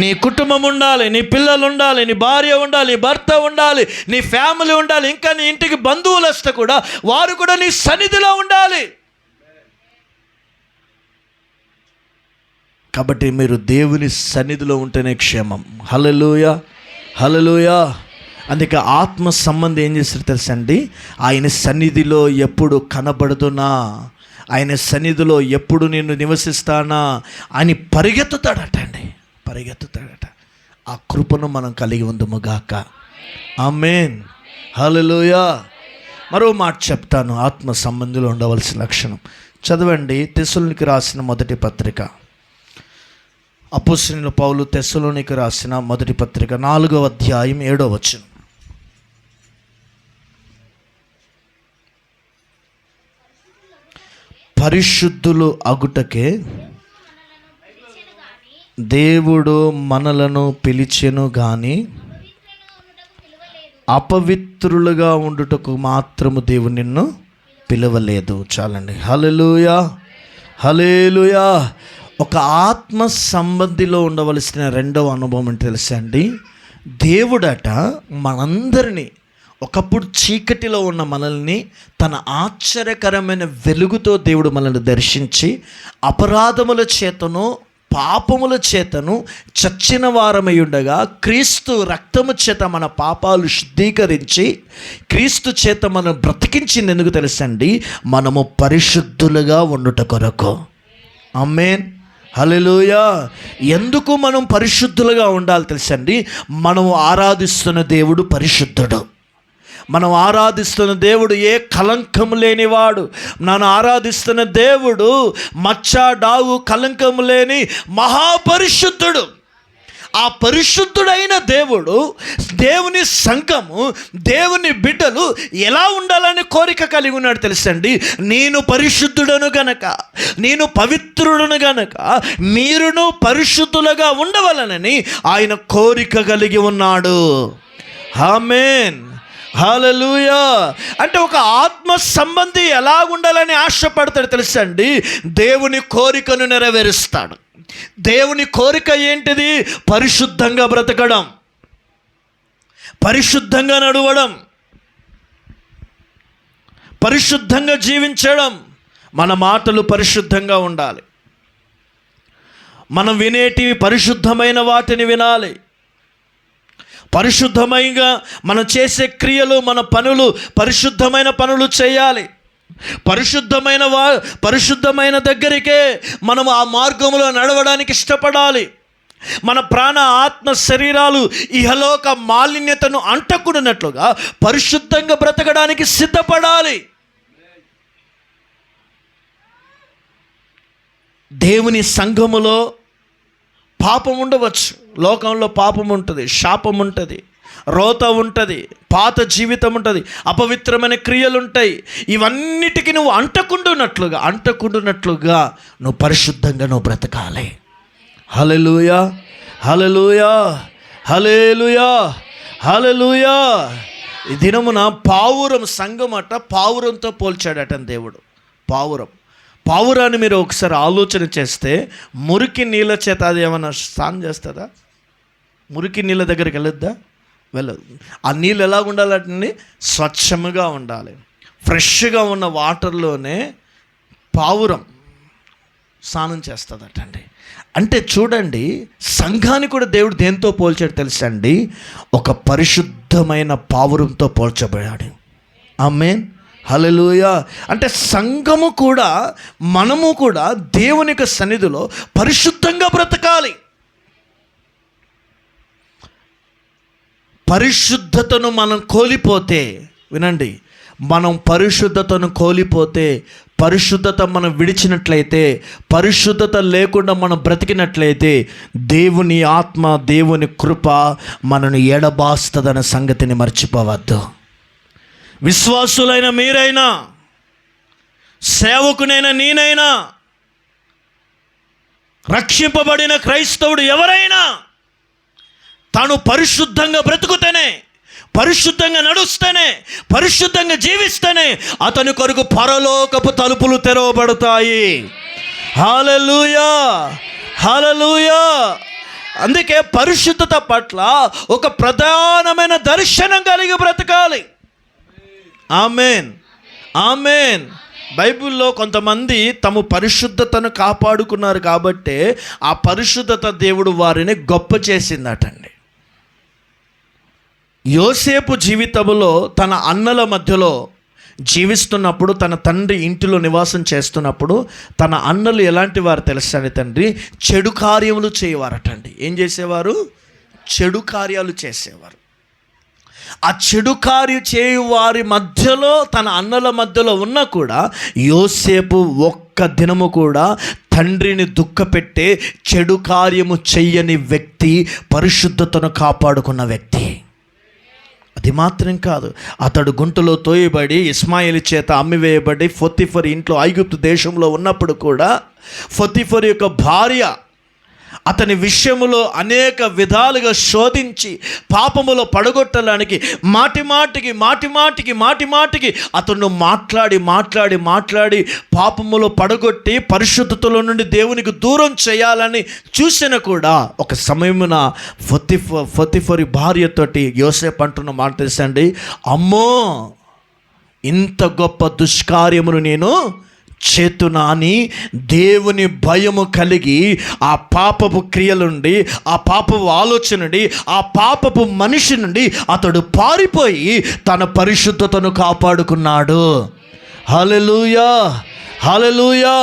నీ కుటుంబం ఉండాలి, నీ పిల్లలు ఉండాలి, నీ భార్య ఉండాలి, నీ భర్త ఉండాలి, నీ ఫ్యామిలీ ఉండాలి, ఇంకా నీ ఇంటికి బంధువులు వస్తే కూడా వారు కూడా నీ సన్నిధిలో ఉండాలి. కాబట్టి మీరు దేవుని సన్నిధిలో ఉంటేనే క్షేమం. హల్లెలూయా, హల్లెలూయా. అందుకే ఆత్మ సంబంధం ఏం చేస్తారు తెలుసండి, ఆయన సన్నిధిలో ఎప్పుడు కనబడుతున్నా, ఆయన సన్నిధిలో ఎప్పుడు నేను నివసిస్తానా అని పరిగెత్తుతాడట అండి, పరిగెత్తుతాడట. ఆ కృపను మనం కలిగి ఉందుముగాక. ఆమేన్. హల్లెలూయా. మరో మాట చెప్తాను, ఆత్మ సంబంధులు ఉండవలసిన లక్షణం. చదవండి తెస్సలోనికి రాసిన మొదటి పత్రిక. అపోస్తలుడైన పౌలు తెస్సలోనికి రాసిన మొదటి పత్రిక 4వ అధ్యాయం 7వ వచనం. పరిశుద్ధులు అగుటకే దేవుడు మనలను పిలిచెను గాని అపవిత్రులుగా ఉండుటకు మాత్రము దేవుడు నిన్ను పిలవలేదు. చాలండి. హల్లెలూయా, హల్లెలూయా. ఒక ఆత్మ సంబంధిలో ఉండవలసిన రెండవ అనుభవం అంటే తెలుసా అండి, దేవుడట మనందరినీ, ఒకప్పుడు చీకటిలో ఉన్న మనల్ని తన ఆశ్చర్యకరమైన వెలుగుతో దేవుడు మనల్ని దర్శించి అపరాధముల చేతను పాపముల చేతను చచ్చిన వారమై ఉండగా క్రీస్తు రక్తము చేత మన పాపాలు శుద్ధీకరించి క్రీస్తు చేత మనం బ్రతికించింది ఎందుకు తెలుసండి, మనము పరిశుద్ధులుగా ఉండుట కొరకు. ఆమేన్. హల్లెలూయా. ఎందుకు మనం పరిశుద్ధులుగా ఉండాలి తెలుసండి, మనము ఆరాధిస్తున్న దేవుడు పరిశుద్ధుడు. మనం ఆరాధిస్తున్న దేవుడు ఏ కలంకము లేనివాడు. నన్ను ఆరాధిస్తున్న దేవుడు మచ్చ డాగు కలంకము లేని మహాపరిశుద్ధుడు. ఆ పరిశుద్ధుడైన దేవుడు, దేవుని సంఘము, దేవుని బిడ్డలు ఎలా ఉండాలని కోరిక కలిగి ఉన్నాడు తెలుసండి. నేను పరిశుద్ధుడను గనక, నేను పవిత్రుడను గనక మీరును పరిశుద్ధులుగా ఉండవలనని ఆయన కోరిక కలిగి ఉన్నాడు. ఆమేన్. హల్లెలూయా. అంటే ఒక ఆత్మ సంబంధి ఎలా ఉండాలని ఆశపడతాడు తెలుసండి, దేవుని కోరికను నెరవేరుస్తాడు. దేవుని కోరిక ఏంటిది? పరిశుద్ధంగా బ్రతకడం, పరిశుద్ధంగా నడవడం, పరిశుద్ధంగా జీవించడం. మన మాటలు పరిశుద్ధంగా ఉండాలి. మనం వినేటివి పరిశుద్ధమైన వాటిని వినాలి. పరిశుద్ధమైనగా మనం చేసే క్రియలు, మన పనులు పరిశుద్ధమైన పనులు చేయాలి. పరిశుద్ధమైన దగ్గరికే మనం ఆ మార్గంలో నడవడానికి ఇష్టపడాలి. మన ప్రాణ ఆత్మ శరీరాలు ఇహలోక మాలిన్యతను అంటకూడనట్లుగా పరిశుద్ధంగా బ్రతకడానికి సిద్ధపడాలి. దేవుని సంఘములో పాపం ఉండవచ్చు, లోకంలో పాపం ఉంటుంది, శాపం ఉంటుంది, రోత ఉంటుంది, పాత జీవితం ఉంటుంది, అపవిత్రమైన క్రియలు ఉంటాయి. ఇవన్నిటికీ నువ్వు అంటకుండునట్లుగా నువ్వు పరిశుద్ధంగా నువ్వు బ్రతకాలి. హల్లెలూయా, హల్లెలూయా, హల్లెలూయా, హల్లెలూయా. ఈ దినమున పావురం సంఘమట పావురంతో పోల్చాడట దేవుడు. పావురాన్ని మీరు ఒకసారి ఆలోచన చేస్తే మురికి నీళ్ళ చేత అది ఏమన్నా స్నానం చేస్తుందా? మురికి నీళ్ళ దగ్గరికి వెళ్ళొద్దా? వెళ్ళదు. ఆ నీళ్ళు ఎలా ఉండాలంటే స్వచ్ఛముగా ఉండాలి. ఫ్రెష్గా ఉన్న వాటర్లోనే పావురం స్నానం చేస్తుందటండి. అంటే చూడండి, సంఘాన్ని కూడా దేవుడు దేంతో పోల్చాడు తెలుసండి, ఒక పరిశుద్ధమైన పావురంతో పోల్చబడాడు. ఆమేన్. హల్లెలూయా. అంటే సంఘము కూడా, మనము కూడా దేవుని యొక్క సన్నిధిలో పరిశుద్ధంగా బ్రతకాలి. పరిశుద్ధతను మనం కోల్పోతే, వినండి, మనం పరిశుద్ధతను కోల్పోతే, పరిశుద్ధత మనం విడిచినట్లయితే, పరిశుద్ధత లేకుండా మనం బ్రతికినట్లయితే దేవుని ఆత్మ, దేవుని కృప మనను ఎడబాస్తదన్న సంగతిని మర్చిపోవద్దు. విశ్వాసులైన మీరైనా, సేవకునైనా నేనైనా, రక్షింపబడిన క్రైస్తవుడు ఎవరైనా తాను పరిశుద్ధంగా బ్రతుకుతేనే, పరిశుద్ధంగా నడుస్తేనే, పరిశుద్ధంగా జీవిస్తేనే అతని కొరకు పరలోకపు తలుపులు తెరవబడతాయి. హల్లెలూయా, హల్లెలూయా. అందుకే పరిశుద్ధత పట్ల ఒక ప్రధానమైన దర్శనం కలిగి బ్రతకాలి. ఆమేన్, ఆమేన్. బైబిల్లో కొంతమంది తమ పరిశుద్ధతను కాపాడుకున్నారు కాబట్టే ఆ పరిశుద్ధత దేవుడు వారిని గొప్ప చేసిందటండి. యోసేపు జీవితంలో తన అన్నల మధ్యలో జీవిస్తున్నప్పుడు, తన తండ్రి ఇంటిలో నివాసం చేస్తున్నప్పుడు తన అన్నలు ఎలాంటి వారు తెలుసని తండ్రి, చెడు కార్యములు చేయవారటండి. ఏం చేసేవారు? చెడు కార్యాలు చేసేవారు. ఆ చెడు కార్యం చేయు వారి మధ్యలో, తన అన్నల మధ్యలో ఉన్నా కూడా యోసేపు ఒక్క దినము కూడా తండ్రిని దుఃఖపెట్టే చెడు కార్యము చెయ్యని వ్యక్తి, పరిశుద్ధతను కాపాడుకున్న వ్యక్తి. అది మాత్రం కాదు, అతడు గుంటలో తోయబడి ఇస్మాయిల్ చేత అమ్మివేయబడి పొతిఫర్ ఇంట్లో ఐగుప్తు దేశంలో ఉన్నప్పుడు కూడా పొతిఫర్ యొక్క భార్య అతని విషయములో అనేక విధాలుగా శోధించి పాపములో పడగొట్టడానికి మాటి మాటికి అతను మాట్లాడి పాపములో పడగొట్టి పరిశుద్ధతలో నుండి దేవునికి దూరం చేయాలని చూసిన కూడా ఒక సమయమున పొతిఫరి భార్యతోటి యోసేపు అంటున్న మాట తెలుసండి, అమ్మో ఇంత గొప్ప దుష్కార్యమును నేను చేతునా అని దేవుని భయము కలిగి ఆ పాపపు క్రియల నుండి, ఆ పాపపు ఆలోచన నుండి, ఆ పాపపు మనిషి నుండి అతడు పారిపోయి తన పరిశుద్ధతను కాపాడుకున్నాడు. హల్లెలూయా, హల్లెలూయా.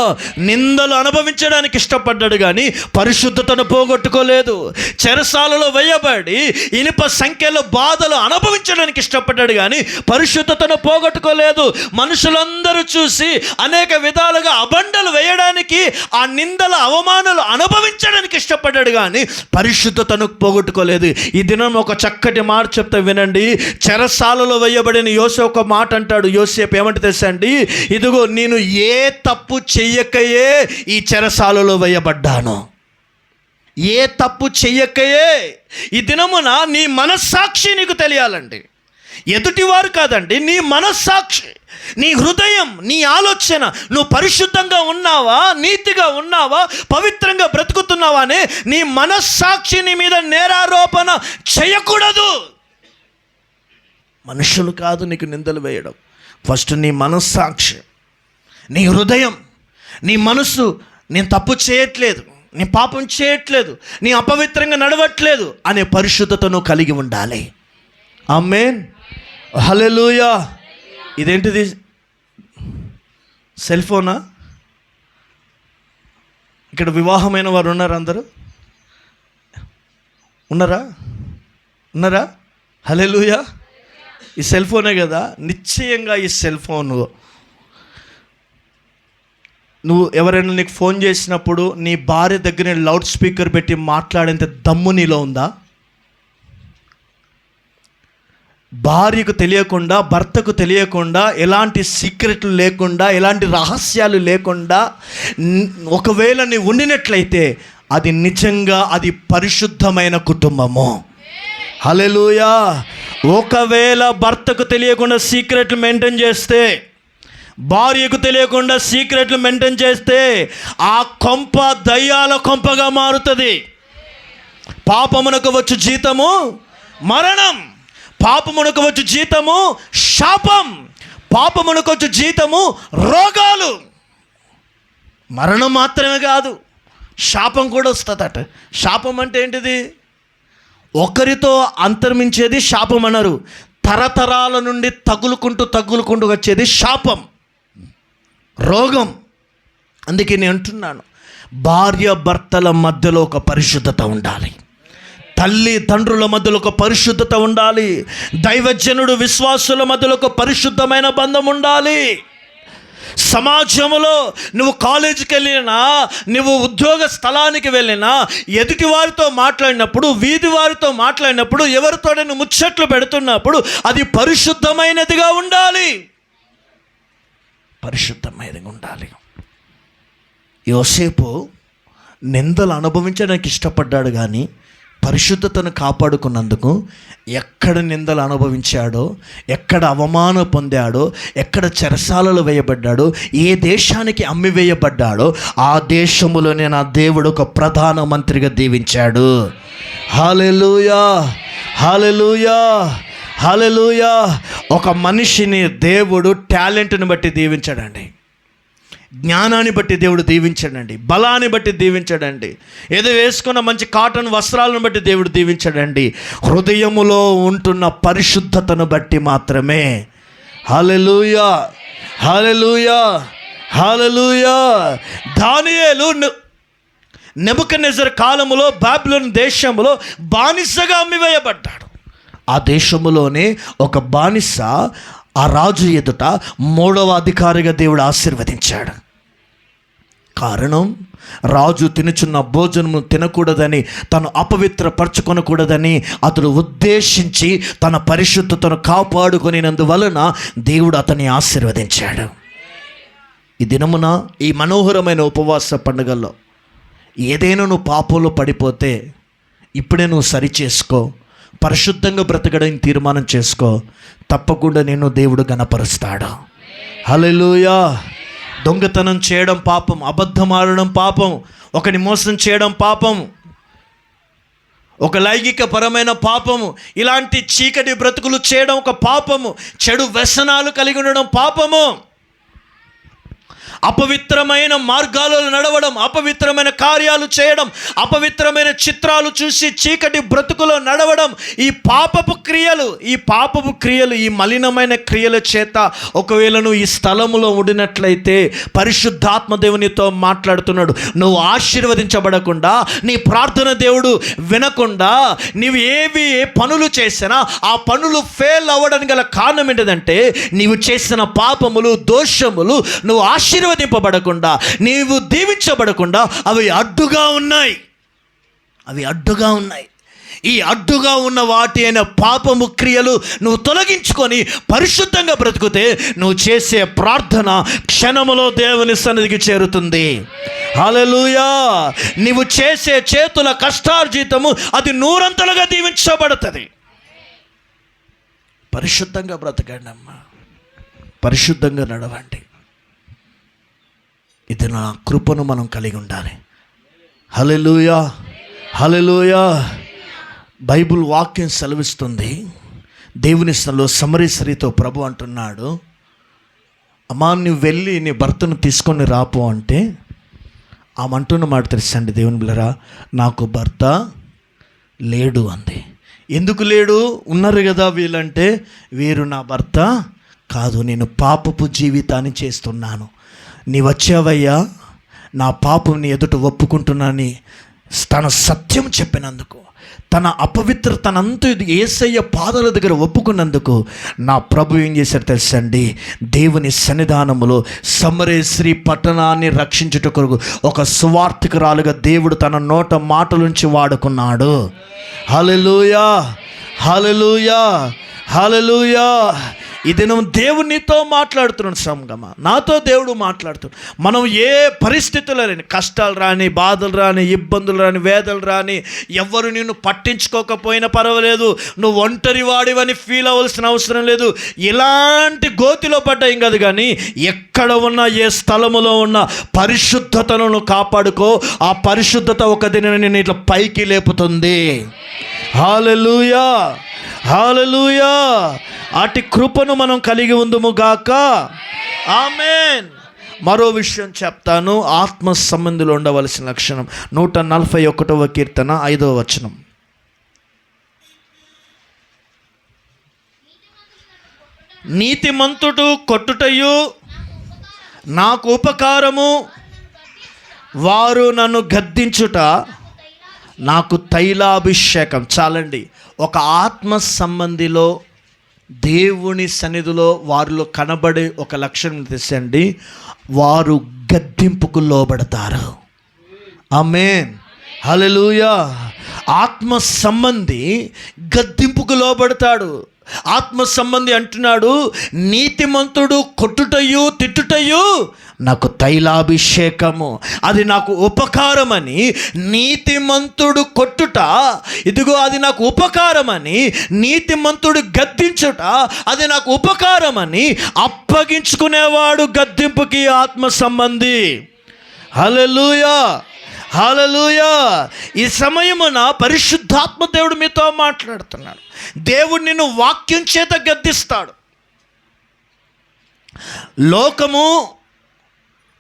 నిందలు అనుభవించడానికి ఇష్టపడ్డాడు కానీ పరిశుద్ధతను పోగొట్టుకోలేదు. చెరసాలలో వేయబడి ఇనుప సంఖ్యలో బాధలు అనుభవించడానికి ఇష్టపడ్డాడు కానీ పరిశుద్ధతను పోగొట్టుకోలేదు. మనుషులందరూ చూసి అనేక విధాలుగా అబండలు వేయడానికి, ఆ నిందల అవమానాలు అనుభవించడానికి ఇష్టపడ్డాడు కానీ పరిశుద్ధతను పోగొట్టుకోలేదు. ఈ దినం ఒక చక్కటి మాట చెప్తే వినండి. చెరసాలలో వేయబడిన యోసేపు ఒక మాట అంటాడు. యోసేపు ఏమంటే తెలుసా అండి, ఇదిగో నేను ఏ తప్పు చెయ్యకయే ఈ చెరసాలలో వేయబడ్డాను. ఏ తప్పు చెయ్యకయే. ఈ దినమున నీ మనస్సాక్షి నీకు తెలియాలండి. ఎదుటివారు కాదండి, నీ మనస్సాక్షి, నీ హృదయం, నీ ఆలోచన, నువ్వు పరిశుద్ధంగా ఉన్నావా, నీతిగా ఉన్నావా, పవిత్రంగా బ్రతుకుతున్నావా అనే నీ మనస్సాక్షి నీ మీద నేరారోపణ చేయకూడదు. మనుషులు కాదు నీకు నిందలు వేయడం. ఫస్ట్ నీ మనస్సాక్షి, నీ హృదయం, నీ మనసు, నేను తప్పు చేయట్లేదు, నీ పాపం చేయట్లేదు, నీ అపవిత్రంగా నడవట్లేదు అనే పరిశుద్ధతను కలిగి ఉండాలి. ఆమేన్, హల్లెలూయా. ఇదేంటిది, సెల్ ఫోనా? ఇక్కడ వివాహమైన వారు ఉన్నారు, అందరూ ఉన్నారా? హల్లెలూయా. ఈ సెల్ ఫోనే కదా. నిశ్చయంగా ఈ సెల్ ఫోన్ నువ్వు ఎవరైనా నీకు ఫోన్ చేసినప్పుడు నీ భార్య దగ్గర లౌడ్ స్పీకర్ పెట్టి మాట్లాడేంత దమ్ము నీలో ఉందా? భార్యకు తెలియకుండా, భర్తకు తెలియకుండా, ఎలాంటి సీక్రెట్లు లేకుండా, ఎలాంటి రహస్యాలు లేకుండా ఒకవేళ నీవు ఉండినట్లయితే అది నిజంగా అది పరిశుద్ధమైన కుటుంబము. హల్లెలూయా. ఒకవేళ భర్తకు తెలియకుండా సీక్రెట్లు మెయింటైన్ చేస్తే, భార్యకు తెలియకుండా సీక్రెట్లు మెయింటైన్ చేస్తే ఆ కొంప దయ్యాల కొంపగా మారుతుంది. పాపమునకు వచ్చు జీతము మరణం, పాపమునకు వచ్చు జీతము శాపం, పాపమునకు వచ్చు జీతము రోగాలు. మరణం మాత్రమే కాదు, శాపం కూడా వస్తుందట. శాపం అంటే ఏంటిది? ఒకరితో అంతర్మించేది శాపం అన్నారు. తరతరాల నుండి తగులుకుంటూ వచ్చేది శాపం, రోగం. అందుకే నేను అంటున్నాను, భార్య భర్తల మధ్యలో ఒక పరిశుద్ధత ఉండాలి. తల్లి తండ్రుల మధ్యలో ఒక పరిశుద్ధత ఉండాలి. దైవజనుడు విశ్వాసుల మధ్యలో ఒక పరిశుద్ధమైన బంధం ఉండాలి. సమాజంలో నువ్వు కాలేజీకి వెళ్ళినా, నువ్వు ఉద్యోగ స్థలానికి వెళ్ళినా, ఎదుటి వారితో మాట్లాడినప్పుడు, వీధి వారితో మాట్లాడినప్పుడు, ఎవరితో నువ్వు ముచ్చట్లు పెడుతున్నప్పుడు అది పరిశుద్ధమైనదిగా ఉండాలి. పరిశుద్ధమైనదిగా ఉండాలి. యోసేపు నిందలు అనుభవించడానికి ఇష్టపడ్డాడు కానీ పరిశుద్ధతను కాపాడుకున్నందుకు ఎక్కడ నిందలు అనుభవించాడో, ఎక్కడ అవమానం పొందాడో, ఎక్కడ చెరసాలలో వేయబడ్డాడో, ఏ దేశానికి అమ్మివేయబడ్డాడో ఆ దేశములోనే నా దేవుడు ఒక ప్రధానమంత్రిగా దీవించాడు. హల్లెలూయా, హల్లెలూయా, హల్లెలూయా. ఒక మనిషిని దేవుడు టాలెంట్ని బట్టి దీవించాడండి, జ్ఞానాన్ని బట్టి దేవుడు దీవించాడండి, బలాన్ని బట్టి దీవించాడండి, ఏదో వేసుకున్న మంచి కాటన్ వస్త్రాలను బట్టి దేవుడు దీవించాడండి. హృదయములో ఉంటున్న పరిశుద్ధతను బట్టి మాత్రమే. హల్లెలూయా, హల్లెలూయా, హల్లెలూయా. దానియేలు నెబుకద్నెజర్ కాలములో బాబిలోను దేశంలో బానిసగా అమ్మివేయబడ్డాడు. ఆ దేశములోనే ఒక బానిస ఆ రాజు ఎదుట 3వ అధికారిగా దేవుడు ఆశీర్వదించాడు. కారణం, రాజు తినుచున్న భోజనము తినకూడదని, తను అపవిత్రపరచుకొనకూడదని అతడు ఉద్దేశించి తన పరిశుద్ధతను కాపాడుకొనినందువలన దేవుడు అతన్ని ఆశీర్వదించాడు. ఈ దినమున ఈ మనోహరమైన ఉపవాస పండుగల్లో ఏదైనా నువ్వు పాపంలో పడిపోతే ఇప్పుడే నువ్వు సరిచేసుకో, పరిశుద్ధంగా బ్రతకడానికి తీర్మానం చేసుకో. తప్పకుండా నేను దేవుడు గణపరుస్తాడు. హల్లెలూయా. దొంగతనం చేయడం పాపం, అబద్ధం ఆడడం పాపం, ఒకని మోసం చేయడం పాపం, ఒక లైంగిక పరమైన పాపము, ఇలాంటి చీకటి బ్రతుకులు చేయడం ఒక పాపము, చెడు వ్యసనాలు కలిగి ఉండడం పాపము, అపవిత్రమైన మార్గాలలో నడవడం, అపవిత్రమైన కార్యాలు చేయడం, అపవిత్రమైన చిత్రాలు చూసి చీకటి బ్రతుకులో నడవడం, ఈ పాపపు క్రియలు ఈ మలినమైన క్రియల చేత ఒకవేళ నువ్వు ఈ స్థలములో ఉండినట్లయితే పరిశుద్ధాత్మ దేవునితో మాట్లాడుతున్నాడు. నువ్వు ఆశీర్వదించబడకుండా, నీ ప్రార్థన దేవుడు వినకుండా, నీవు ఏ పనులు చేసినా ఆ పనులు ఫెయిల్ అవ్వడానికి గల కారణం ఏంటంటే నీవు చేసిన పాపములు, దోషములు నువ్వు ఆశీర్వదింపబడకుండా, నీవు దీవించబడకుండా అవి అడ్డుగా ఉన్నాయి. ఈ అడ్డుగా ఉన్న వాటి అయిన పాపము క్రియలు నువ్వు తొలగించుకొని పరిశుద్ధంగా బ్రతుకుతే నువ్వు చేసే ప్రార్థన క్షణములో దేవుని సన్నిధికి చేరుతుంది. హల్లెలూయా. నీవు చేసే చేతుల కష్టార్జితము అది 100 దీవించబడుతుంది. పరిశుద్ధంగా బ్రతకండి అమ్మా, పరిశుద్ధంగా నడవండి. ఇది నా కృపను మనం కలిగి ఉండాలి. హల్లెలూయా, హల్లెలూయా. బైబిల్ వాక్యం సెలవిస్తుంది, దేవుని స్థలంలో సమరీ స్త్రీతో ప్రభు అంటున్నాడు, అమ్మా నువ్వు వెళ్ళి నీ భర్తను తీసుకొని రాపో అంటే ఆమె అంటున్న మాట తెలుసండి దేవుని బిడ్డలారా, నాకు భర్త లేడు అంది. ఎందుకు లేడు? ఉన్నారు కదా వీళ్ళంటే, వీరు నా భర్త కాదు, నేను పాపపు జీవితాన్ని చేస్తున్నాను. నీ వచ్చావయ్యా, నా పాపం నీ ఎదుట ఒప్పుకుంటున్నాని తన సత్యం చెప్పినందుకు, తన అపవిత్రతనంతా యేసయ్య పాదాల దగ్గర ఒప్పుకున్నందుకు నా ప్రభు ఏం చేశారు తెలుసండి, దేవుని సన్నిధానములో సమరే స్త్రీ పట్టణాన్ని రక్షించుట కొరకు ఒక సువార్థికురాలుగా దేవుడు తన నోట మాటలుంచి వాడుకున్నాడు. హల్లెలూయా, హల్లెలూయా, హల్లెలూయా. ఈ దినం దేవునితో మాట్లాడుతున్నాడు. సంగమ నాతో దేవుడు మాట్లాడుతున్నాడు. మనం ఏ పరిస్థితుల్లో రాని, కష్టాలు రాని, బాధలు రాని, ఇబ్బందులు రాని, వేదలు రాని, ఎవ్వరు నిన్ను పట్టించుకోకపోయినా పర్వాలేదు, నువ్వు ఒంటరి వాడివని ఫీల్ అవ్వాల్సిన అవసరం లేదు. ఇలాంటి గోతిలో పడ్డాయి కాదు, కానీ ఎక్కడ ఉన్నా, ఏ స్థలములో ఉన్నా పరిశుద్ధతను నువ్వు కాపాడుకో. ఆ పరిశుద్ధత ఒక దిన నేను ఇట్లా పైకి లేపుతుంది. హల్లెలూయా, హల్లెలూయా. అటు కృపను మనం కలిగి ఉందుము గాక. ఆమేన్. మరో విషయం చెప్తాను, ఆత్మ సంబంధిలో ఉండవలసిన లక్షణం. 141వ కీర్తన 5వ వచనం. నీతిమంతుడు కొట్టుటయు నాకు ఉపకారము, వారు నన్ను గద్దించుట నాకు తైలాభిషేకం. చాలండి. ఒక ఆత్మ సంబంధిలో దేవుని సన్నిధిలో వారిలో కనబడే ఒక లక్షణం తెలుసండి, వారు గద్దింపుకు లోబడతారు. ఆమేన్, హల్లెలూయా. ఆత్మ సంబంధి గద్దింపుకు లోబడతాడు. ఆత్మ సంబంధి అంటున్నాడు, నీతిమంతుడు కొట్టుటయు తిట్టుటయు నాకు తైలాభిషేకము, అది నాకు ఉపకారమని. నీతిమంతుడు కొట్టుట, ఇదిగో అది నాకు ఉపకారమని. నీతిమంతుడు గద్దించుట, అది నాకు ఉపకారమని. అప్పగించుకునేవాడు గద్దింపుకి ఆత్మ సంబంధి. హల్లెలూయా, హల్లెలూయా. ఈ సమయమున పరిశుద్ధాత్మ దేవుడు మీతో మాట్లాడుతున్నాడు. దేవుడు నిన్ను వాక్యం చేత గద్దిస్తాడు.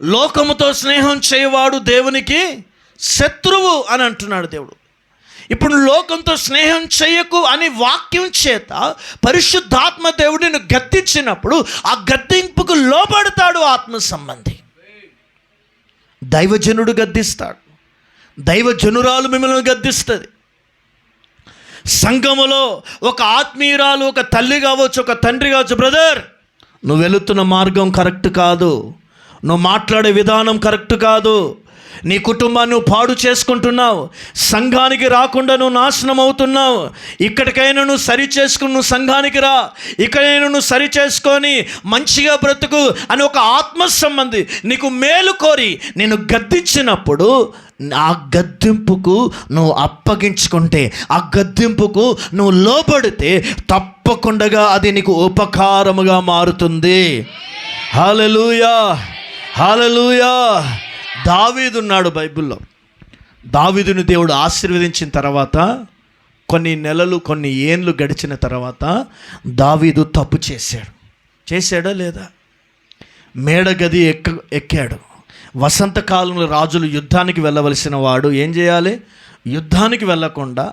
లోకముతో స్నేహం చేయవాడు దేవునికి శత్రువు అని అంటున్నాడు దేవుడు. ఇప్పుడు లోకంతో స్నేహం చేయకు అని వాక్యం చేత పరిశుద్ధాత్మ దేవుడు నిన్ను గద్దించినప్పుడు ఆ గద్దింపుకు లోబడతాడు ఆత్మ సంబంధి. దైవజనుడు గద్దిస్తాడు, దైవజనురాలు మిమ్మల్ని గద్దిస్తుంది. సంఘములో ఒక ఆత్మీయురాలు, ఒక తల్లి కావచ్చు, ఒక తండ్రి కావచ్చు, బ్రదర్ నువ్వు వెళుతున్న మార్గం కరెక్ట్ కాదు, నువ్వు మాట్లాడే విధానం కరెక్ట్ కాదు, నీ కుటుంబాన్ని నువ్వు పాడు చేసుకుంటున్నావు, సంఘానికి రాకుండా నువ్వు నాశనం అవుతున్నావు, ఇక్కడికైనా నువ్వు సరి చేసుకుని నువ్వు సంఘానికి రా, ఇక్కడైనా నువ్వు సరి చేసుకొని మంచిగా బ్రతుకు అని ఒక ఆత్మ సంబంధి నీకు మేలు కోరి నేను గద్దించినప్పుడు ఆ గద్దింపుకు నువ్వు అప్పగించుకుంటే, ఆ గద్దింపుకు నువ్వు లోబడితే తప్పకుండా అది నీకు ఉపకారముగా మారుతుంది. హల్లెలూయా, హల్లెలూయా. దావీదు ఉన్నాడు బైబిల్లో. దావీదుని దేవుడు ఆశీర్వదించిన తర్వాత కొన్ని నెలలు, కొన్ని ఏండ్లు గడిచిన తర్వాత దావీదు తప్పు చేశాడా లేదా? మేడగది ఎక్కాడు. వసంతకాలంలో రాజులు యుద్ధానికి వెళ్ళవలసిన వాడు ఏం చేయాలి? యుద్ధానికి వెళ్ళకుండా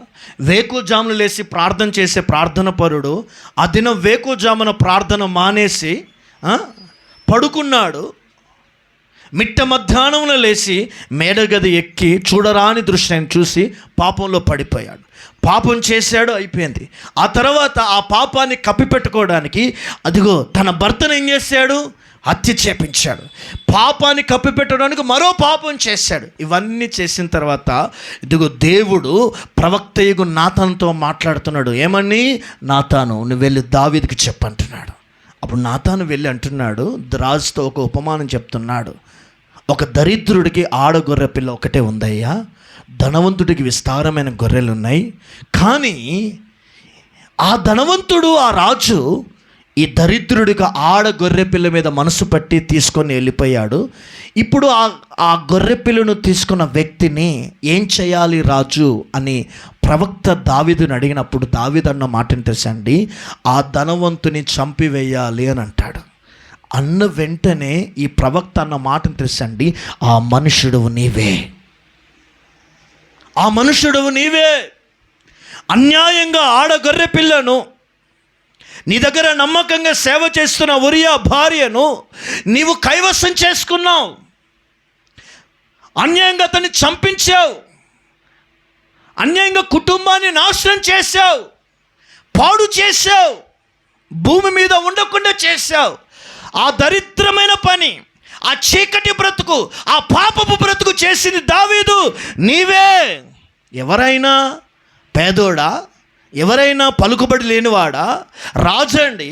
వేకుజాములు లేచి ప్రార్థన చేసే ప్రార్థన పరుడు ఆ దినం వేకుజామున ప్రార్థన మానేసి పడుకున్నాడు. మిట్ట మధ్యాహ్నంలో లేచి మేడగది ఎక్కి చూడరాని దృశ్యాన్ని చూసి పాపంలో పడిపోయాడు. పాపం చేశాడు, అయిపోయింది. ఆ తర్వాత ఆ పాపాన్ని కప్పిపెట్టుకోవడానికి అదిగో తన భర్తను ఏం చేశాడు? హత్య చేపించాడు. పాపాన్ని కప్పిపెట్టడానికి మరో పాపం చేశాడు. ఇవన్నీ చేసిన తర్వాత ఇదిగో దేవుడు ప్రవక్తయగు నాతానుతో మాట్లాడుతున్నాడు. ఏమని? నాతాను నువ్వు వెళ్ళి దావీదుకి చెప్పంటున్నాడు. అప్పుడు నాతాను వెళ్ళి అంటున్నాడు, రాజుతో ఒక ఉపమానం చెప్తున్నాడు. ఒక దరిద్రుడికి ఆడగొర్రె పిల్ల ఒకటే ఉందయ్యా, ధనవంతుడికి విస్తారమైన గొర్రెలు ఉన్నాయి. కానీ ఆ ధనవంతుడు, ఆ రాజు ఈ దరిద్రుడికి ఆడగొర్రె పిల్ల మీద మనసు పట్టి తీసుకొని వెళ్ళిపోయాడు. ఇప్పుడు ఆ గొర్రె పిల్లను తీసుకున్న వ్యక్తిని ఏం చేయాలి రాజు అని ప్రవక్త దావీదుని అడిగినప్పుడు దావీదు అన్న మాటని తెలుసండి, ఆ ధనవంతుని చంపివేయాలి అని అంటాడు. అన్న వెంటనే ఈ ప్రవక్త అన్న మాటను తెలుసండి, ఆ మనుషుడువు నీవే, ఆ మనుషుడువు నీవే. అన్యాయంగా ఆడగొర్రె పిల్లను, నీ దగ్గర నమ్మకంగా సేవ చేస్తున్న ఉరియా భార్యను నీవు కైవసం చేసుకున్నావు, అన్యాయంగా అతన్ని చంపించావు, అన్యాయంగా కుటుంబాన్ని నాశనం చేశావు, పాడు చేశావు, భూమి మీద ఉండకుండా చేశావు. ఆ దరిద్రమైన పని, ఆ చీకటి బ్రతుకు, ఆ పాపపు బ్రతుకు చేసింది దావీదు నీవే. ఎవరైనా పేదోడా, ఎవరైనా పలుకుబడి లేనివాడా? రాజండి,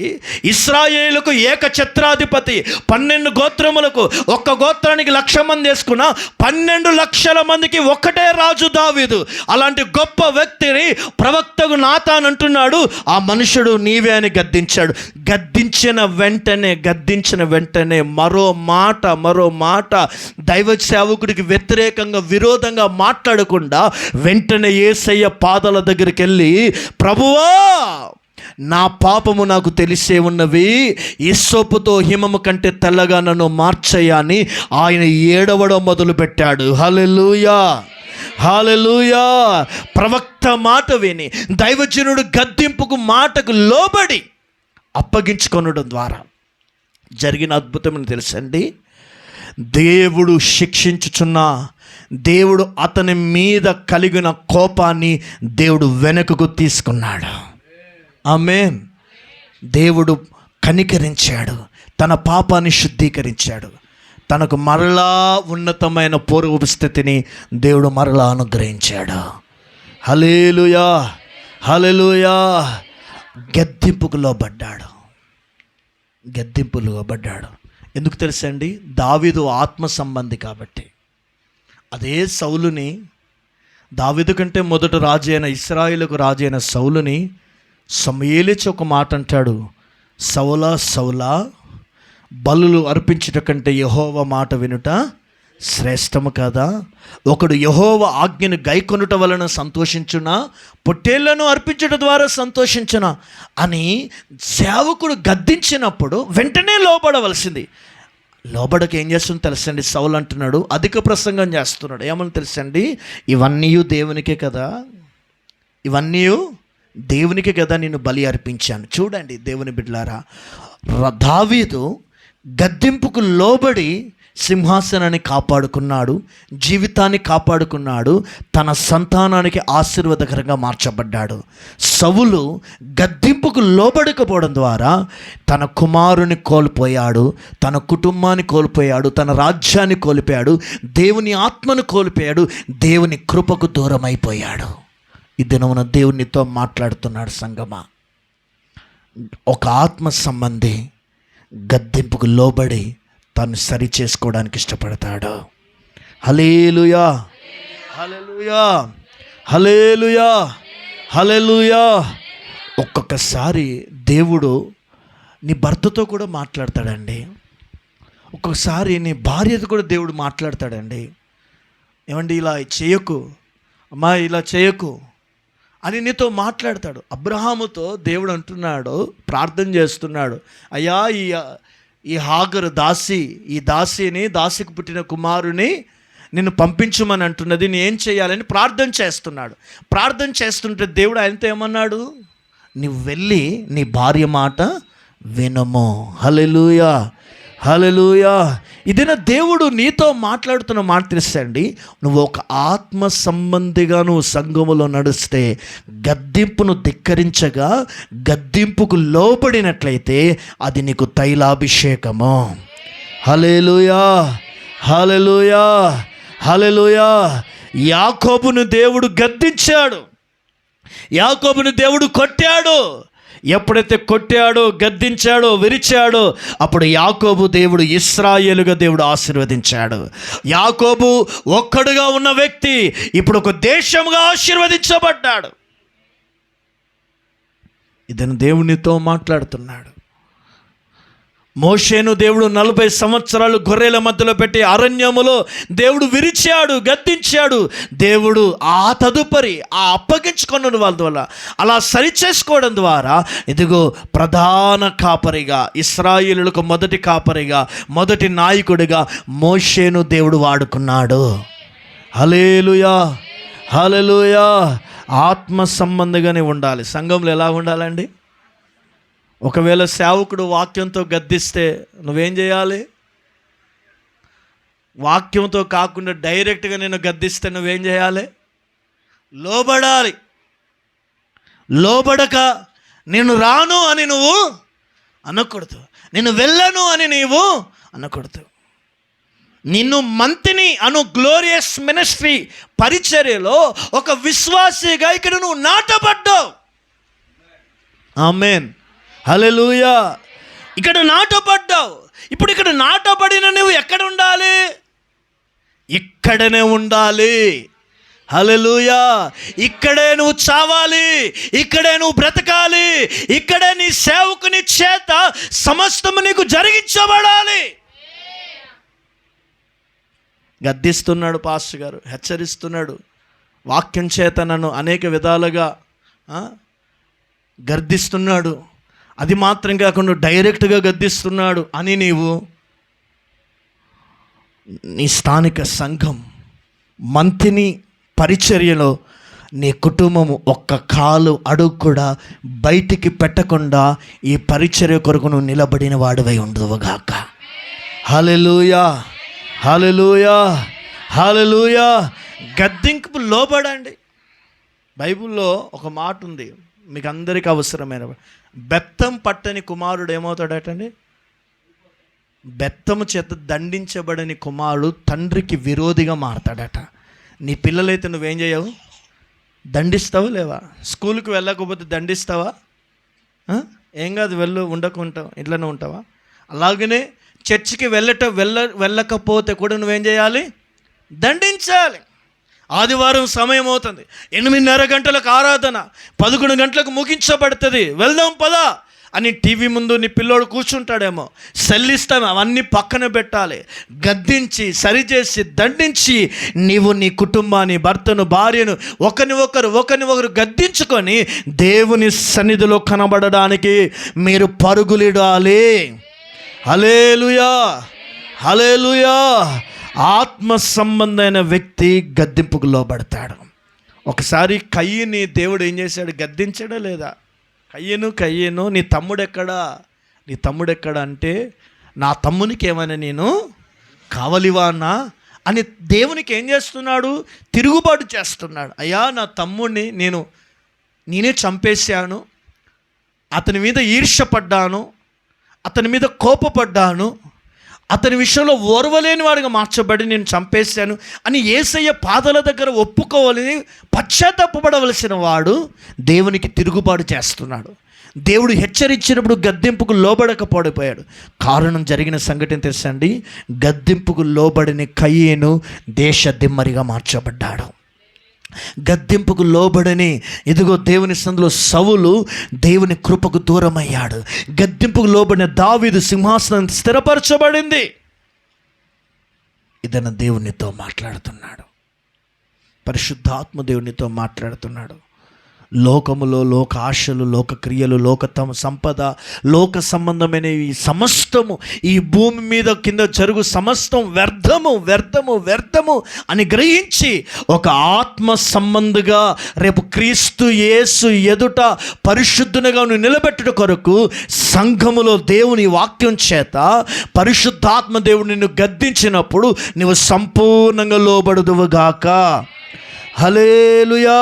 ఇశ్రాయేలుకు ఏకఛత్రాధిపతి, 12 గోత్రములకు, ఒక్క గోత్రానికి 1,00,000 మంది వేసుకున్న 12 లక్షల మందికి ఒక్కటే రాజు దావీదు. అలాంటి గొప్ప వ్యక్తిని ప్రవక్తకు నాతాను అంటున్నాడు, ఆ మనుషుడు నీవే అని గద్దించాడు. గద్దించిన వెంటనే మరో మాట దైవ సేవకుడికి వ్యతిరేకంగా, విరోధంగా మాట్లాడకుండా వెంటనే యేసయ్య పాదాల దగ్గరికి వెళ్ళి, ప్రభువా నా పాపము నాకు తెలిసే ఉన్నవి, హిస్సోపుతో హిమము కంటే తెల్లగా నన్ను మార్చయ్యా అని ఆయన ఏడవడం మొదలుపెట్టాడు. హల్లెలూయా, హల్లెలూయా. ప్రవక్త మాట విని దైవజనుడు గద్దింపుకు మాటకు లోబడి అప్పగించుకొనడం ద్వారా జరిగిన అద్భుతమని తెలుసండి. దేవుడు శిక్షించుచున్న, దేవుడు అతని మీద కలిగిన కోపాన్ని దేవుడు వెనుకకు తీసుకున్నాడు. ఆమేన్. దేవుడు కనికరించాడు, తన పాపాన్ని శుద్ధీకరించాడు, తనకు మరలా ఉన్నతమైన పూర్వపు స్థితిని దేవుడు మరలా అనుగ్రహించాడు. హల్లెలూయా, హల్లెలూయా. గద్దింపుకు లోబడ్డాడు. ఎందుకు తెలుసండి? దావీదు ఆత్మ సంబంధి కాబట్టి. అదే సౌలుని, దావీదు కంటే మొదట రాజు అయిన, ఇశ్రాయేలుకు రాజు అయిన సౌలుని సమూయేలిచ్చి ఒక మాట అంటాడు, సౌలా సౌలా, బలులు అర్పించుట కంటే యెహోవా మాట వినుట శ్రేష్టము కదా? ఒకడు యెహోవా ఆజ్ఞను గైకొనుట వలన సంతోషించునా, పొట్టేళ్లను అర్పించుట ద్వారా సంతోషించునా అని సేవకుడు గద్దించినప్పుడు వెంటనే లోబడవలసింది. లోబడక ఏం చేస్తుందో తెలుసండి? సౌలు అంటున్నాడు, అధిక ప్రసంగం చేస్తున్నాడు. ఏమని తెలుసండి? ఇవన్నీ దేవునికే కదా, ఇవన్నీ దేవునికే కదా నేను బలి అర్పించాను. చూడండి దేవుని బిడ్డలారా, దావీదు గద్దింపుకు లోబడి సింహాసనాన్ని కాపాడుకున్నాడు, జీవితాన్ని కాపాడుకున్నాడు, తన సంతానానికి ఆశీర్వాదకరంగా మార్చబడ్డాడు. సౌలు గద్దింపుకు లోబడకపోవడం ద్వారా తన కుమారుని కోల్పోయాడు, తన కుటుంబాన్ని కోల్పోయాడు, తన రాజ్యాన్ని కోల్పోయాడు, దేవుని ఆత్మను కోల్పోయాడు, దేవుని కృపకు దూరం అయిపోయాడు. ఈ దినమున దేవునితో మాట్లాడుతున్నాడు సంగమా. ఒక ఆత్మ సంబంధి గద్దింపుకు లోబడి తను సరి చేసుకోవడానికి ఇష్టపడతాడు. హల్లెలూయా, హల్లెలూయా, హల్లెలూయా, హల్లెలూయా. ఒక్కొక్కసారి దేవుడు నీ భర్తతో కూడా మాట్లాడతాడండి. ఒక్కొక్కసారి నీ భార్యతో కూడా దేవుడు మాట్లాడతాడండి. ఏమండి, ఇలా చేయకు అమ్మా, ఇలా చేయకు అని నీతో మాట్లాడతాడు. అబ్రహాముతో దేవుడు అంటున్నాడు, ప్రార్థన చేస్తున్నాడు, అయ్యా ఈ హాగరు దాసి, ఈ దాసికి పుట్టిన కుమారుని నిన్ను పంపించమని అంటున్నది, నేను ఏం చేయాలని ప్రార్థన చేస్తున్నాడు. ప్రార్థన చేస్తుంటే దేవుడు ఆయనతో ఏమన్నాడు, నువ్వు వెళ్ళి నీ భార్య మాట వినము. హల్లెలూయా, హల్లెలూయా. ఇదేనా దేవుడు నీతో మాట్లాడుతున్న మాట తెలుసండి. నువ్వు ఒక ఆత్మ సంబంధిగా నువ్వు సంఘములో నడిస్తే, గద్దింపును ధిక్కరించగా గద్దింపుకు లోబడినట్లయితే అది నీకు తైలాభిషేకము. హల్లెలూయా, హల్లెలూయా, హల్లెలూయా. యాకోబును దేవుడు గద్దించాడు, యాకోబును దేవుడు కొట్టాడు. ఎప్పుడైతే కొట్టాడో, గద్దించాడో, విరిచాడో, అప్పుడు యాకోబు దేవుడు ఇశ్రాయేలుగా దేవుడు ఆశీర్వదించాడు. యాకోబు ఒక్కడుగా ఉన్న వ్యక్తి ఇప్పుడు ఒక దేశంగా ఆశీర్వదించబడ్డాడు. ఇతను దేవునితో మాట్లాడుతున్నాడు. మోషేను దేవుడు 40 సంవత్సరాలు గొర్రెల మధ్యలో పెట్టి అరణ్యములో దేవుడు విరిచాడు, గద్దించాడు. దేవుడు ఆ తదుపరి ఆ అప్పగించుకున్న వాళ్ళ వల్ల అలా సరిచేసుకోవడం ద్వారా ఇదిగో ప్రధాన కాపరిగా, ఇశ్రాయేలులకు మొదటి కాపరిగా, మొదటి నాయకుడిగా మోషేను దేవుడు వాడుకున్నాడు. హల్లెలూయా, హల్లెలూయా. ఆత్మ సంబంధంగానే ఉండాలి. సంఘంలో ఎలా ఉండాలండి? ఒకవేళ సేవకుడు వాక్యంతో గద్దిస్తే నువ్వేం చేయాలి? వాక్యంతో కాకుండా డైరెక్ట్గా నేను గద్దిస్తే నువ్వేం చేయాలి? లోబడాలి. లోబడక నేను రాను అని నువ్వు అనకూడదు, నేను వెళ్ళను అని నీవు అనకూడదు. నిన్ను మంతిని అను గ్లోరియస్ మినిస్ట్రీ పరిచర్యలో ఒక విశ్వాసిగా ఇక్కడ నువ్వు నాటబడ్డావు. ఆమేన్, హల్లెలూయా. ఇక్కడ నాటబడ్డావు. ఇప్పుడు ఇక్కడ నాటబడిన నువ్వు ఎక్కడ ఉండాలి? ఇక్కడనే ఉండాలి. హల్లెలూయా. ఇక్కడే నువ్వు చావాలి, ఇక్కడే నువ్వు బ్రతకాలి, ఇక్కడే నీ సేవకుని చేత సమస్తము నీకు జరిగించబడాలి. గద్దిస్తున్నాడు పాస్టర్ గారు, హెచ్చరిస్తున్నాడు, వాక్యం చేత నన్ను అనేక విధాలుగా గర్దిస్తున్నాడు, అది మాత్రం కాకుండా డైరెక్ట్గా గద్దిస్తున్నాడు అని నీవు నీ స్థానిక సంఘం మంతిని పరిచర్యలో నీ కుటుంబము ఒక్క కాలు అడుగు కూడా బయటికి పెట్టకుండా ఈ పరిచర్య కొరకు నువ్వు నిలబడిన వాడివై ఉండుగాక. హల్లెలూయా, హల్లెలూయా, హల్లెలూయా. గద్దింపు లోబడండి. బైబిల్లో ఒక మాట ఉంది, మీకు అందరికీ అవసరమైన, బెత్తం పట్టని కుమారుడు ఏమవుతాడటండి? బెత్తము చేత దండించబడని కుమారుడు తండ్రికి విరోధిగా మారతాడట. నీ పిల్లలైతే నువ్వేం చేయవు? దండిస్తావా లేవా? స్కూల్కి వెళ్ళకపోతే దండిస్తావా? ఏం కాదు, ఉండకుంటావు, ఇంట్లోనే ఉంటావా? అలాగనే చర్చికి వెళ్ళకపోతే కూడా నువ్వేం చేయాలి? దండించాలి. ఆదివారం సమయం అవుతుంది, 8:30 గంటలకు ఆరాధన, 11 గంటలకు ముగించబడుతుంది, వెళ్దాం పదా అని టీవీ ముందు నీ పిల్లోడు కూర్చుంటాడేమో, సెల్లిస్తాం, అవన్నీ పక్కన పెట్టాలి. గద్దించి, సరిచేసి, దండించి నీవు నీ కుటుంబాన్ని, భర్తను, భార్యను ఒకరిని ఒకరు గద్దించుకొని దేవుని సన్నిధిలో కనబడడానికి మీరు పరుగులిడాలి. హల్లెలూయా, హల్లెలూయా. ఆత్మ సంబంధమైన వ్యక్తి గద్దింపుకు లోబడతాడు. ఒకసారి కయ్యని దేవుడు ఏం చేశాడు? గద్దించాడా లేదా? కయ్యను నీ తమ్ముడెక్కడా అంటే, నా తమ్మునికి ఏమైనా నేను కావలివా అన్నా అని దేవునికి ఏం చేస్తున్నాడు? తిరుగుబాటు చేస్తున్నాడు. అయ్యా, నా తమ్ముడిని నేనే చంపేశాను, అతని మీద ఈర్ష్యపడ్డాను, అతని మీద కోపపడ్డాను, అతని విషయంలో ఓర్వలేని వాడిగా మార్చబడి నేను చంపేశాను అని యేసయ్య పాదాల దగ్గర ఒప్పుకోవాలని పశ్చాత్తాపపడవలసిన వాడు దేవునికి తిరుగుబాటు చేస్తున్నాడు. దేవుడు హెచ్చరించినప్పుడు గద్దింపుకు లోబడకపోడిపోయాడు. కారణం జరిగిన సంఘటన తెలుసండి, గద్దింపుకు లోబడిన కయీను దేశ దిమ్మరిగా మార్చబడ్డాడు. గద్దింపుకు లోబడని ఇదిగో దేవుని సందులో సౌలు దేవుని కృపకు దూరమయ్యాడు. గద్దింపుకు లోబడిన దావీదు సింహాసనం స్థిరపరచబడింది. ఇదన్న దేవునితో మాట్లాడుతున్నాడు, పరిశుద్ధాత్మ దేవునితో మాట్లాడుతున్నాడు. లోకములో లోక ఆశలు, లోక క్రియలు, సంపద, లోక సంబంధమైన ఈ సమస్తము, ఈ భూమి మీద కింద జరుగు సమస్తం వ్యర్థము వ్యర్థము వ్యర్థము అని గ్రహించి ఒక ఆత్మ సంబంధిగా రేపు క్రీస్తు యేసు ఎదుట పరిశుద్ధునిగా నువ్వు నిలబెట్టుట కొరకు సంఘములో దేవుని వాక్యం చేత పరిశుద్ధాత్మ దేవుడు నిన్ను గద్దించినప్పుడు నువ్వు సంపూర్ణంగా లోబడుదువుగాక. హల్లెలూయా,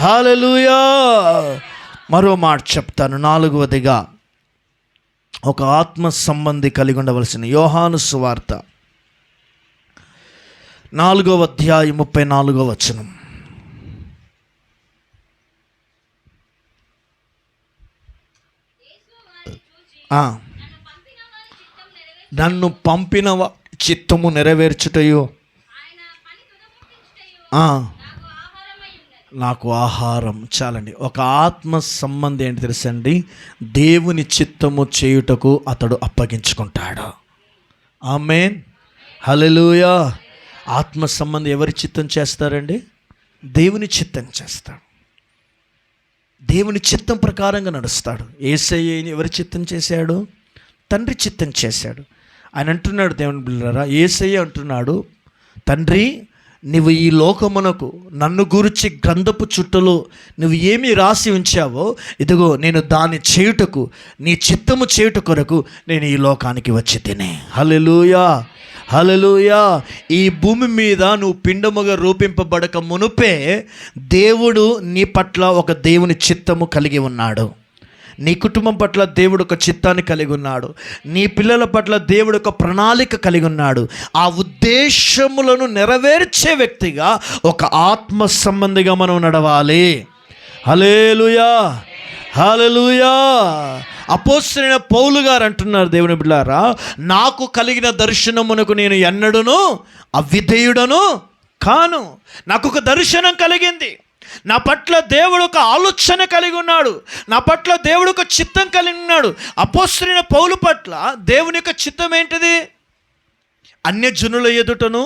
హల్లెలూయా. మరో మాట చెప్తాను. 4వదిగా ఒక ఆత్మ సంబంధి కలిగి ఉండవలసిన యోహాను సువార్త 4వ అధ్యాయం 34వ వచనం. నన్ను పంపిన చిత్తము నెరవేర్చుటయు నాకు ఆహారం. చాలండి. ఒక ఆత్మ సంబంధి ఏంటి తెలుసండి, దేవుని చిత్తము చేయుటకు అతడు అప్పగించుకుంటాడు. ఆమేన్, హల్లెలూయా. ఆత్మ సంబంధి ఎవరి చిత్తం చేస్తారండి? దేవుని చిత్తం చేస్తాడు. దేవుని చిత్తం ప్రకారంగా నడుస్తాడు. యేసయ్యని ఎవరి చిత్తం చేశాడు? తండ్రి చిత్తం చేశాడు. ఆయన అంటున్నాడు, దేవుని బిడ్డలారా, యేసయ్య అంటున్నాడు, తండ్రి నువ్వు ఈ లోకమునకు నన్ను గురించి గ్రంథపు చుట్టలో నువ్వు ఏమి రాసి ఉంచావో ఇదిగో నేను దాన్ని చేయుటకు, నీ చిత్తము చేయుట కొరకు నేను ఈ లోకానికి వచ్చి తినే. హల్లెలూయా, హల్లెలూయా. ఈ భూమి మీద నువ్వు పిండముగా రూపింపబడక మునుపే దేవుడు నీ పట్ల ఒక దేవుని చిత్తము కలిగి ఉన్నాడు. నీ కుటుంబం పట్ల దేవుడు ఒక చిత్తాన్ని కలిగి ఉన్నాడు. నీ పిల్లల పట్ల దేవుడు ఒక ప్రణాళిక కలిగి ఉన్నాడు. ఆ ఉద్దేశములను నెరవేర్చే వ్యక్తిగా ఒక ఆత్మ సంబంధిగా మనం నడవాలి. హల్లెలూయా, హల్లెలూయా. అపోస్తలుడైన పౌలు గారు అంటున్నారు, దేవుని బిడ్డలారా, నాకు కలిగిన దర్శనమునకు నేను ఎన్నడూను అవిధేయుడను కాను. నాకు ఒక దర్శనం కలిగింది. నా పట్ల దేవుడు ఒక ఆలోచన కలిగి ఉన్నాడు. నా పట్ల దేవుడు ఒక చిత్తం కలిగి ఉన్నాడు. అపోస్తలుడైన పౌలు పట్ల దేవుని యొక్క చిత్తం ఏంటిది? అన్యజనుల ఎదుటను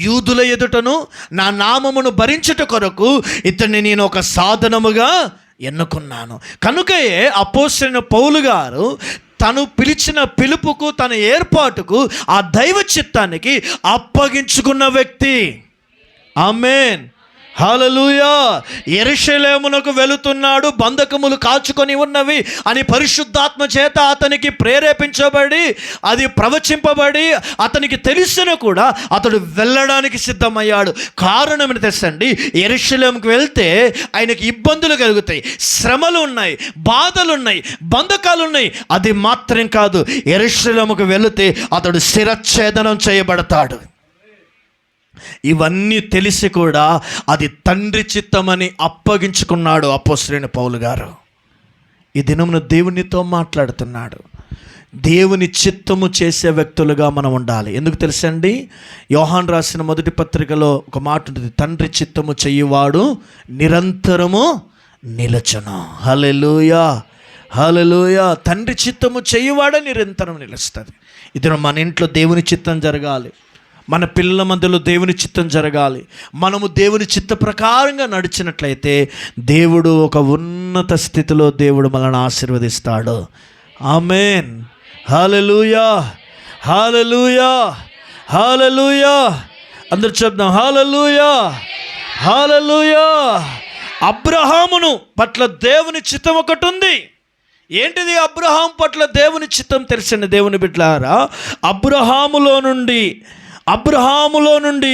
యూదుల ఎదుటను నా నామమును భరించుట కొరకు ఇతన్ని నేను ఒక సాధనముగా ఎన్నుకున్నాను. కనుకయే అపోస్తలుడైన పౌలు గారు తను పిలిచిన పిలుపుకు, తన ఏర్పాటుకు, ఆ దైవ చిత్తానికి అప్పగించుకున్న వ్యక్తి. ఆమేన్, హల్లెలూయా. యెరూషలేమునకు వెళుతున్నాడు, బంధకములు కాచుకొని ఉన్నవి అని పరిశుద్ధాత్మ చేత అతనికి ప్రేరేపించబడి, అది ప్రవచింపబడి అతనికి తెలిసిన కూడా అతడు వెళ్ళడానికి సిద్ధమయ్యాడు. కారణం ఏంటి తెలుసండి? యెరూషలేముకు వెళ్తే ఆయనకి ఇబ్బందులు కలుగుతాయి, శ్రమలు ఉన్నాయి, బాధలు ఉన్నాయి, బంధకాలు ఉన్నాయి. అది మాత్రం కాదు, యెరూషలేముకు వెళితే అతడు శిరచ్ఛేదనం చేయబడతాడు. ఇవన్నీ తెలిసి కూడా అది తండ్రి చిత్తమని అప్పగించుకున్నాడు అపోస్తలుడైన పౌలు గారు. ఈ దినమున దేవునితో మాట్లాడుతున్నాడు. దేవుని చిత్తము చేసే వ్యక్తులుగా మనం ఉండాలి. ఎందుకు తెలుసండి? యోహాను రాసిన మొదటి పత్రికలో ఒక మాట ఉంటుంది, తండ్రి చిత్తము చెయ్యువాడు నిరంతరము నిలచును. హల్లెలూయా, హల్లెలూయా. తండ్రి చిత్తము చెయ్యువాడే నిరంతరం నిలుస్తుంది. ఇది మన ఇంట్లో దేవుని చిత్తం జరగాలి, మన పిల్లల మధ్యలో దేవుని చిత్తం జరగాలి. మనము దేవుని చిత్త ప్రకారంగా నడిచినట్లయితే దేవుడు ఒక ఉన్నత స్థితిలో దేవుడు మనల్ని ఆశీర్వదిస్తాడు. ఆమేన్, హల్లెలూయా, హల్లెలూయా, హల్లెలూయా. అందరూ చెప్దాం హల్లెలూయా, హల్లెలూయా. అబ్రహామును పట్ల దేవుని చిత్తం ఒకటి ఉంది. ఏంటిది? అబ్రహాం పట్ల దేవుని చిత్తం తెలిసిన దేవుని బిడ్డలారా, అబ్రహాములో నుండి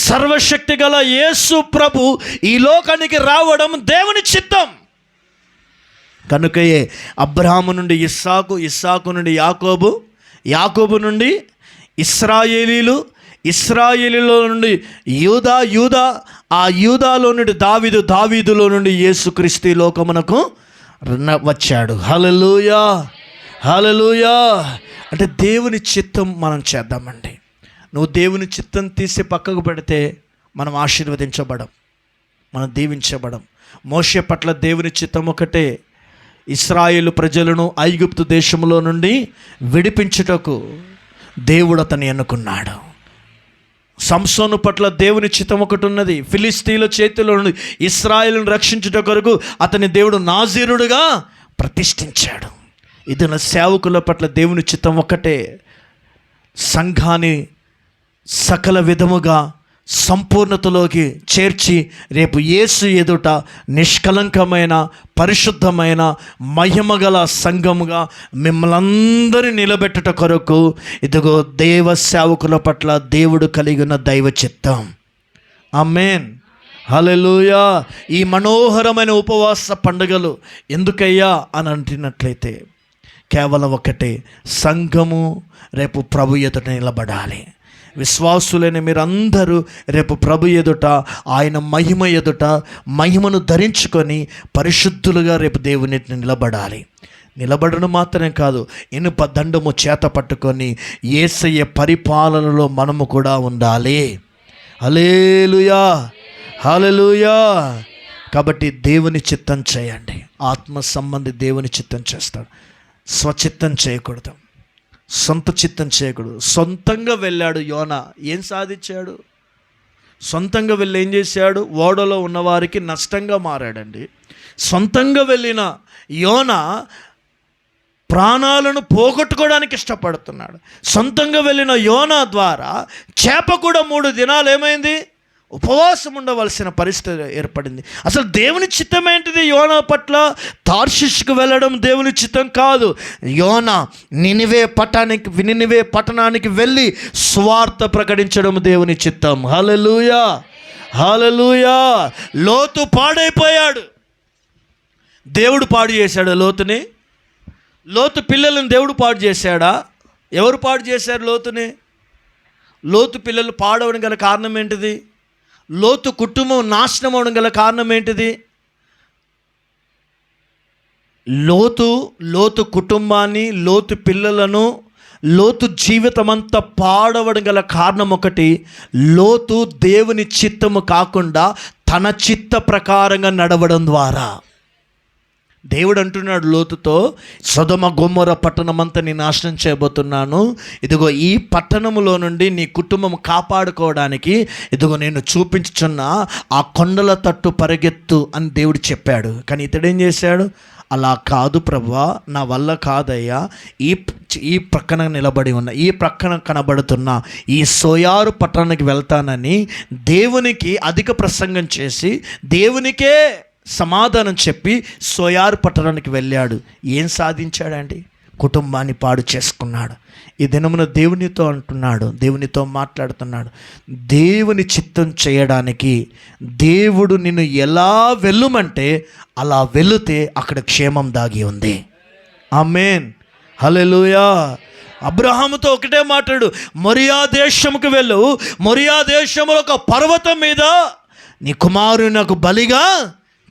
సర్వశక్తి గల యేసు ప్రభు ఈ లోకానికి రావడం దేవుని చిత్తం. కనుకయే అబ్రహాము నుండి ఇస్సాకు, ఇస్సాకు నుండి యాకోబు, యాకోబు నుండి ఇశ్రాయేలీలు, ఇశ్రాయేలీలో నుండి యూదా, యూదా ఆ యూదాలో నుండి దావీదు, దావీదులో నుండి యేసుక్రీస్తు ఈ లోకమునకు వచ్చాడు. హల్లెలూయా, హల్లెలూయా. అంటే దేవుని చిత్తం మనం చేద్దామండి. నువ్వు దేవుని చిత్తం తీసి పక్కకు పెడితే మనం ఆశీర్వదించబడం, మనం దీవించబడం. మోషే పట్ల దేవుని చిత్తం ఒకటే, ఇశ్రాయేలు ప్రజలను ఐగుప్తు దేశంలో నుండి విడిపించుటకు దేవుడు అతన్ని ఎన్నుకున్నాడు. సంసోను పట్ల దేవుని చిత్తం ఒకటి ఉన్నది, ఫిలిస్తీన్ల చేతిలో నుండి ఇశ్రాయేలును రక్షించుట కొరకు అతని దేవుడు నాజీరుడుగా ప్రతిష్ఠించాడు. ఇది నా సేవకుల పట్ల దేవుని చిత్తం ఒకటే, సంఘాన్ని సకల విధముగా సంపూర్ణతలోకి చేర్చి రేపు యేసు ఎదుట నిష్కలంకమైన, పరిశుద్ధమైన, మహిమగల సంఘముగా మిమ్మల్ని అందరినీ నిలబెట్టుట కొరకు ఇదిగో దేవ సేవకుల పట్ల దేవుడు కలిగిన దైవ చిత్తం. ఆమేన్, హల్లెలూయా. ఈ మనోహరమైన ఉపవాస పండుగలు ఎందుకయ్యా అని అంటున్నట్లయితే కేవలం ఒకటే, సంఘము రేపు ప్రభు ఎదుట నిలబడాలి. విశ్వాసులైన మీరందరూ రేపు ప్రభు ఎదుట, ఆయన మహిమ ఎదుట మహిమను ధరించుకొని పరిశుద్ధులుగా రేపు దేవుని నిలబడాలి. నిలబడడం మాత్రమే కాదు, ఇనుప దండము చేత పట్టుకొని యేసయ్య పరిపాలనలో మనము కూడా ఉండాలి. హల్లెలూయా, హల్లెలూయా. కాబట్టి దేవుని చిత్తం చేయండి. ఆత్మ సంబంధి దేవుని చిత్తం చేస్తాడు, స్వచిత్తం చేయకూడదు, సొంత చిత్తం చేయకూడదు. సొంతంగా వెళ్ళాడు యోనా, ఏం సాధించాడు? సొంతంగా వెళ్ళి ఏం చేశాడు? ఓడలో ఉన్నవారికి నష్టంగా మారాడండి. సొంతంగా వెళ్ళిన యోనా ప్రాణాలను పోగొట్టుకోవడానికి ఇష్టపడుతున్నాడు. సొంతంగా వెళ్ళిన యోనా ద్వారా చేప కూడా 3 దినాలు ఏమైంది? ఉపవాసం ఉండవలసిన పరిస్థితి ఏర్పడింది. అసలు దేవుని చిత్తం ఏంటిది యోనా పట్ల? తార్షిష్కు వెళ్ళడం దేవుని చిత్తం కాదు. యోనా నినివే పట్టణానికి వెళ్ళి స్వార్థ ప్రకటించడం దేవుని చిత్తం. హల్లెలూయా, హల్లెలూయా. లోతు పాడైపోయాడు, దేవుడు పాడు చేశాడు లోతుని. లోతు పిల్లలను దేవుడు పాడు చేశాడా? ఎవరు పాడు చేశారు లోతుని? లోతు పిల్లలు పాడవడం గల కారణం ఏంటిది? లోతు కుటుంబం నాశనం అవడం గల కారణం ఏంటిది? లోతు కుటుంబాన్ని, లోతు పిల్లలను, లోతు జీవితం అంతా పాడవడం గల కారణం ఒకటి, లోతు దేవుని చిత్తము కాకుండా తన చిత్త ప్రకారంగా నడవడం ద్వారా. దేవుడు అంటున్నాడు లోతుతో, సొదొమ గొమొర పట్టణమంతా నీ నాశనం చేయబోతున్నాను, ఇదిగో ఈ పట్టణములో నుండి నీ కుటుంబం కాపాడుకోవడానికి ఇదిగో నేను చూపించుచున్న ఆ కొండల తట్టు పరిగెత్తు అని దేవుడు చెప్పాడు. కానీ ఇతడేం చేశాడు? అలా కాదు ప్రభువా, నా వల్ల కాదయ్యా, ఈ ప్రక్కన నిలబడి ఉన్న, ఈ ప్రక్కన కనబడుతున్న ఈ సోయారు పట్టణానికి వెళ్తానని దేవునికి అధిక ప్రసంగం చేసి దేవునికే సమాధానం చెప్పి సోయారు పట్టణానికి వెళ్ళాడు. ఏం సాధించాడండి? కుటుంబాన్ని పాడు చేసుకున్నాడు. ఈ దినమున దేవునితో అంటున్నాడు, దేవునితో మాట్లాడుతున్నాడు, దేవుని చిత్తం చేయడానికి దేవుడు నిన్ను ఎలా వెళ్ళుమంటే అలా వెళితే అక్కడ క్షేమం దాగి ఉంది. ఆమేన్, హల్లెలూయా. అబ్రహాముతో ఒకటే మాట్లాడు, మొరియా దేశముకు వెళ్ళు, మొరియా దేశంలో ఒక పర్వతం మీద నీ కుమారుని నాకు బలిగా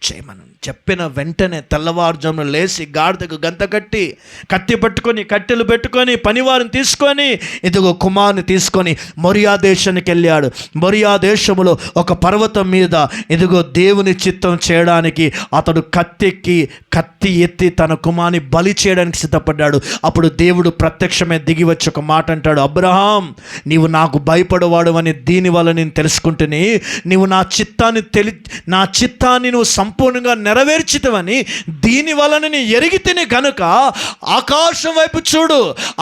చేయమను. చెప్పిన వెంటనే తెల్లవారుజామున లేచి గాడిదకు గంత కట్టి, కత్తి పట్టుకొని, కట్టెలు పెట్టుకొని, పనివారిని తీసుకొని ఇదిగో కుమారుని తీసుకొని మొరియా దేశానికి వెళ్ళాడు. మొరియా దేశములో ఒక పర్వతం మీద ఇదిగో దేవుని చిత్తం చేయడానికి అతడు కత్తి ఎత్తి తన కుమారుని బలి చేయడానికి సిద్ధపడ్డాడు. అప్పుడు దేవుడు ప్రత్యక్షమే దిగి వచ్చి ఒక మాట అంటాడు, అబ్రహాం, నీవు నాకు భయపడవాడు అని దీనివల్ల నేను తెలుసుకుంటుని, నీవు నా చిత్తాన్ని నువ్వు సంపూర్ణంగా నెరవేర్చితవని దీని వలన నీ ఎరిగితేనే గనుక ఆకాశం వైపు చూడు,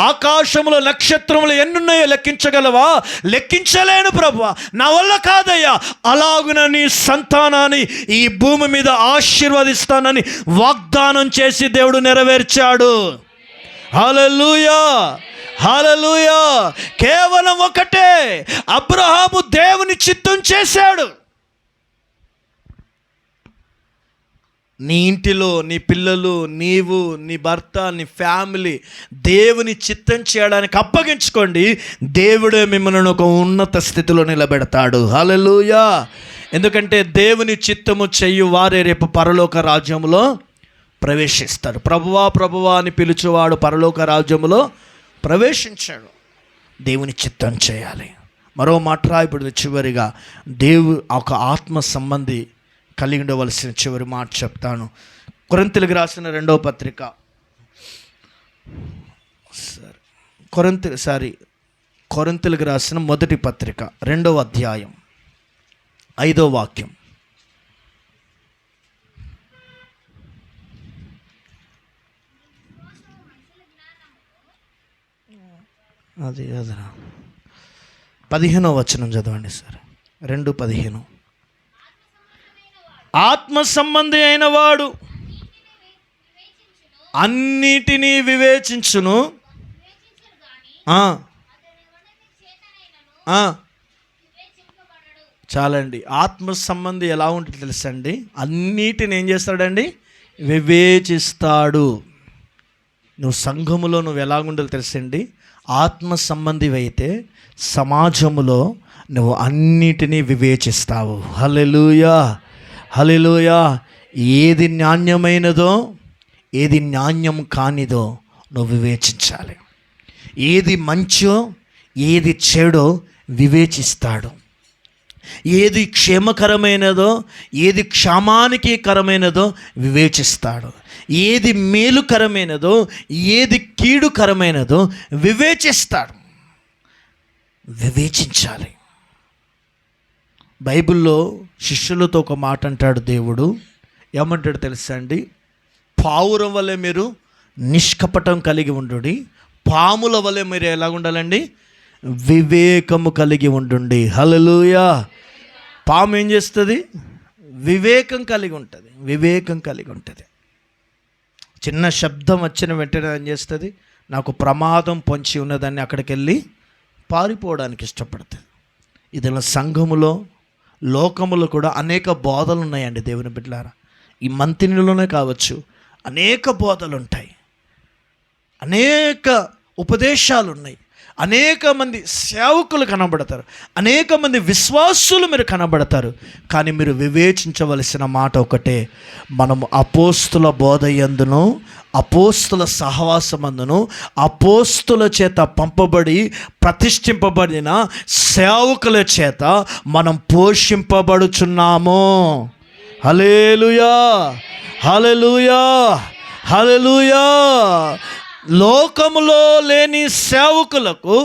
ఆకాశంలో నక్షత్రములు ఎన్నున్నాయో లెక్కించగలవా? లెక్కించలేను ప్రభువా, నా వల్ల కాదయ్యా. అలాగున నీ సంతానాన్ని ఈ భూమి మీద ఆశీర్వదిస్తానని వాగ్దానం చేసి దేవుడు నెరవేర్చాడు. హల్లెలూయా, హల్లెలూయా. కేవలం ఒకటే, అబ్రహాము దేవుని చిత్తం చేశాడు. నీ ఇంటిలో నీ పిల్లలు, నీవు, నీ భర్త, నీ ఫ్యామిలీ దేవుని చిత్తం చేయడానికి అప్పగించుకోండి. దేవుడే మిమ్మల్ని ఒక ఉన్నత స్థితిలో నిలబెడతాడు. హల్లెలూయా. ఎందుకంటే దేవుని చిత్తము చెయ్యు వారే రేపు పరలోక రాజ్యంలో ప్రవేశిస్తాడు. ప్రభువా ప్రభువా అని పిలుచువాడు పరలోక రాజ్యంలో ప్రవేశించాడు. దేవుని చిత్తం చేయాలి. మరో మాట ఇప్పుడు చివరిగా ఒక ఆత్మ సంబంధి కలిగి ఉండవలసిన చివరి మాట చెప్తాను. కొరింథీయులకు రాసిన 2వ పత్రిక, కొరింథీయులకు రాసిన 1వ పత్రిక 2వ అధ్యాయం 5వ వాక్యం. అది 15వ వచనం చదవండి సార్. 2:15. ఆత్మ సంబంధి అయిన వాడు అన్నిటినీ వివేచించును. చాలండి. ఆత్మ సంబంధి ఎలా ఉంటుంది తెలుసండి? అన్నిటిని ఏం చేస్తాడండి? వివేచిస్తాడు. నువ్వు సంఘములో నువ్వు ఎలాగుండాలో తెలుసండి? ఆత్మ సంబంధివి అయితే సమాజములో నువ్వు అన్నిటినీ వివేచిస్తావు. హల్లెలూయా, హల్లెలూయా. ఏది నాణ్యమైనదో ఏది నాణ్యం కానిదో నువ్వు వివేచించాలి. ఏది మంచో ఏది చెడో వివేచిస్తాడు. ఏది క్షేమకరమైనదో ఏది క్షేమానికి కరమైనదో వివేచిస్తాడు. ఏది మేలుకరమైనదో ఏది కీడుకరమైనదో వివేచిస్తాడు. వివేచించాలి. బైబిల్లో శిష్యులతో ఒక మాట అంటాడు దేవుడు. ఏమంటాడు తెలుసా అండి? పావురం వలె మీరు నిష్కపటం కలిగి ఉండుడి, పాముల వలె మీరు ఎలా ఉండాలండి? వివేకము కలిగి ఉండుండి. హల్లెలూయా. పాము ఏం చేస్తుంది? వివేకం కలిగి ఉంటుంది. వివేకం కలిగి ఉంటుంది. చిన్న శబ్దం వచ్చిన వెంటనే ఏం చేస్తుంది? నాకు ప్రమాదం పొంచి ఉన్నదాన్ని అక్కడికి వెళ్ళి పారిపోవడానికి ఇష్టపడుతుంది. ఇదిలా సంఘములో లోకములో కూడా అనేక బోధలు ఉన్నాయండి దేవుని బిడ్డలారా. ఈ మంతినిలోనే కావచ్చు, అనేక బోధలు ఉంటాయి, అనేక ఉపదేశాలు ఉన్నాయి, అనేక మంది సేవకులు కనబడతారు, అనేక మంది విశ్వాసులు మీరు కనబడతారు. కానీ మీరు వివేచించవలసిన మాట ఒకటే, మనము అపోస్తుల బోధ యందును అపోస్తుల సహవాసమందును అపోస్తుల చేత పంపబడి ప్రతిష్ఠింపబడిన సేవకుల చేత మనం పోషింపబడుచున్నాము. హల్లెలూయా, హల్లెలూయా, హల్లెలూయా. లోకములో లేని సేవకులకు,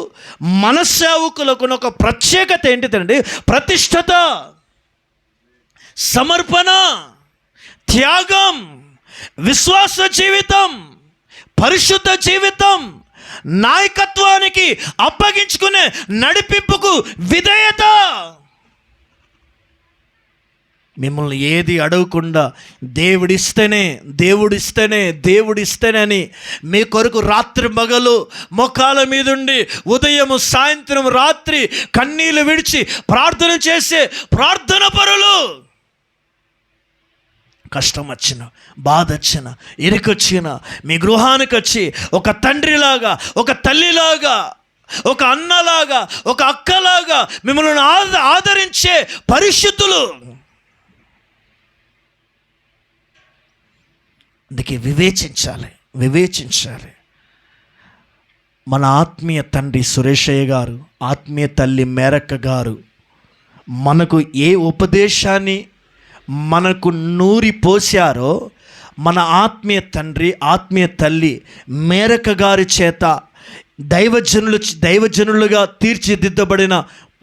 మన సేవకులకు ఒక ప్రత్యేకత ఏంటిదండి? ప్రతిష్టత, సమర్పణ, త్యాగం, విశ్వాస జీవితం, పరిశుద్ధ జీవితం, నాయకత్వానికి అప్పగించుకునే నడిపింపుకు విధేయత. మిమ్మల్ని ఏది అడగకుండా దేవుడిస్తేనే అని మీ కొరకు రాత్రి మగలు మొఖాల మీదుండి ఉదయము సాయంత్రం రాత్రి కన్నీళ్ళు విడిచి ప్రార్థన చేసే ప్రార్థన పరులు. కష్టం వచ్చిన, బాధ వచ్చిన, ఇరుకొచ్చిన మీ గృహానికి వచ్చి ఒక తండ్రిలాగా, ఒక తల్లిలాగా, ఒక అన్నలాగా, ఒక అక్కలాగా మిమ్మల్ని ఆదరించే పరిశుద్ధులు. అందుకే వివేచించాలి. మన ఆత్మీయ తండ్రి సురేషయ్య గారు, ఆత్మీయ తల్లి మేరక్క గారు మనకు ఏ ఉపదేశాన్ని మనకు నూరి పోశారో, మన ఆత్మీయ తండ్రి ఆత్మీయ తల్లి మేరక్క గారి చేత దైవజనులుగా తీర్చిదిద్దబడిన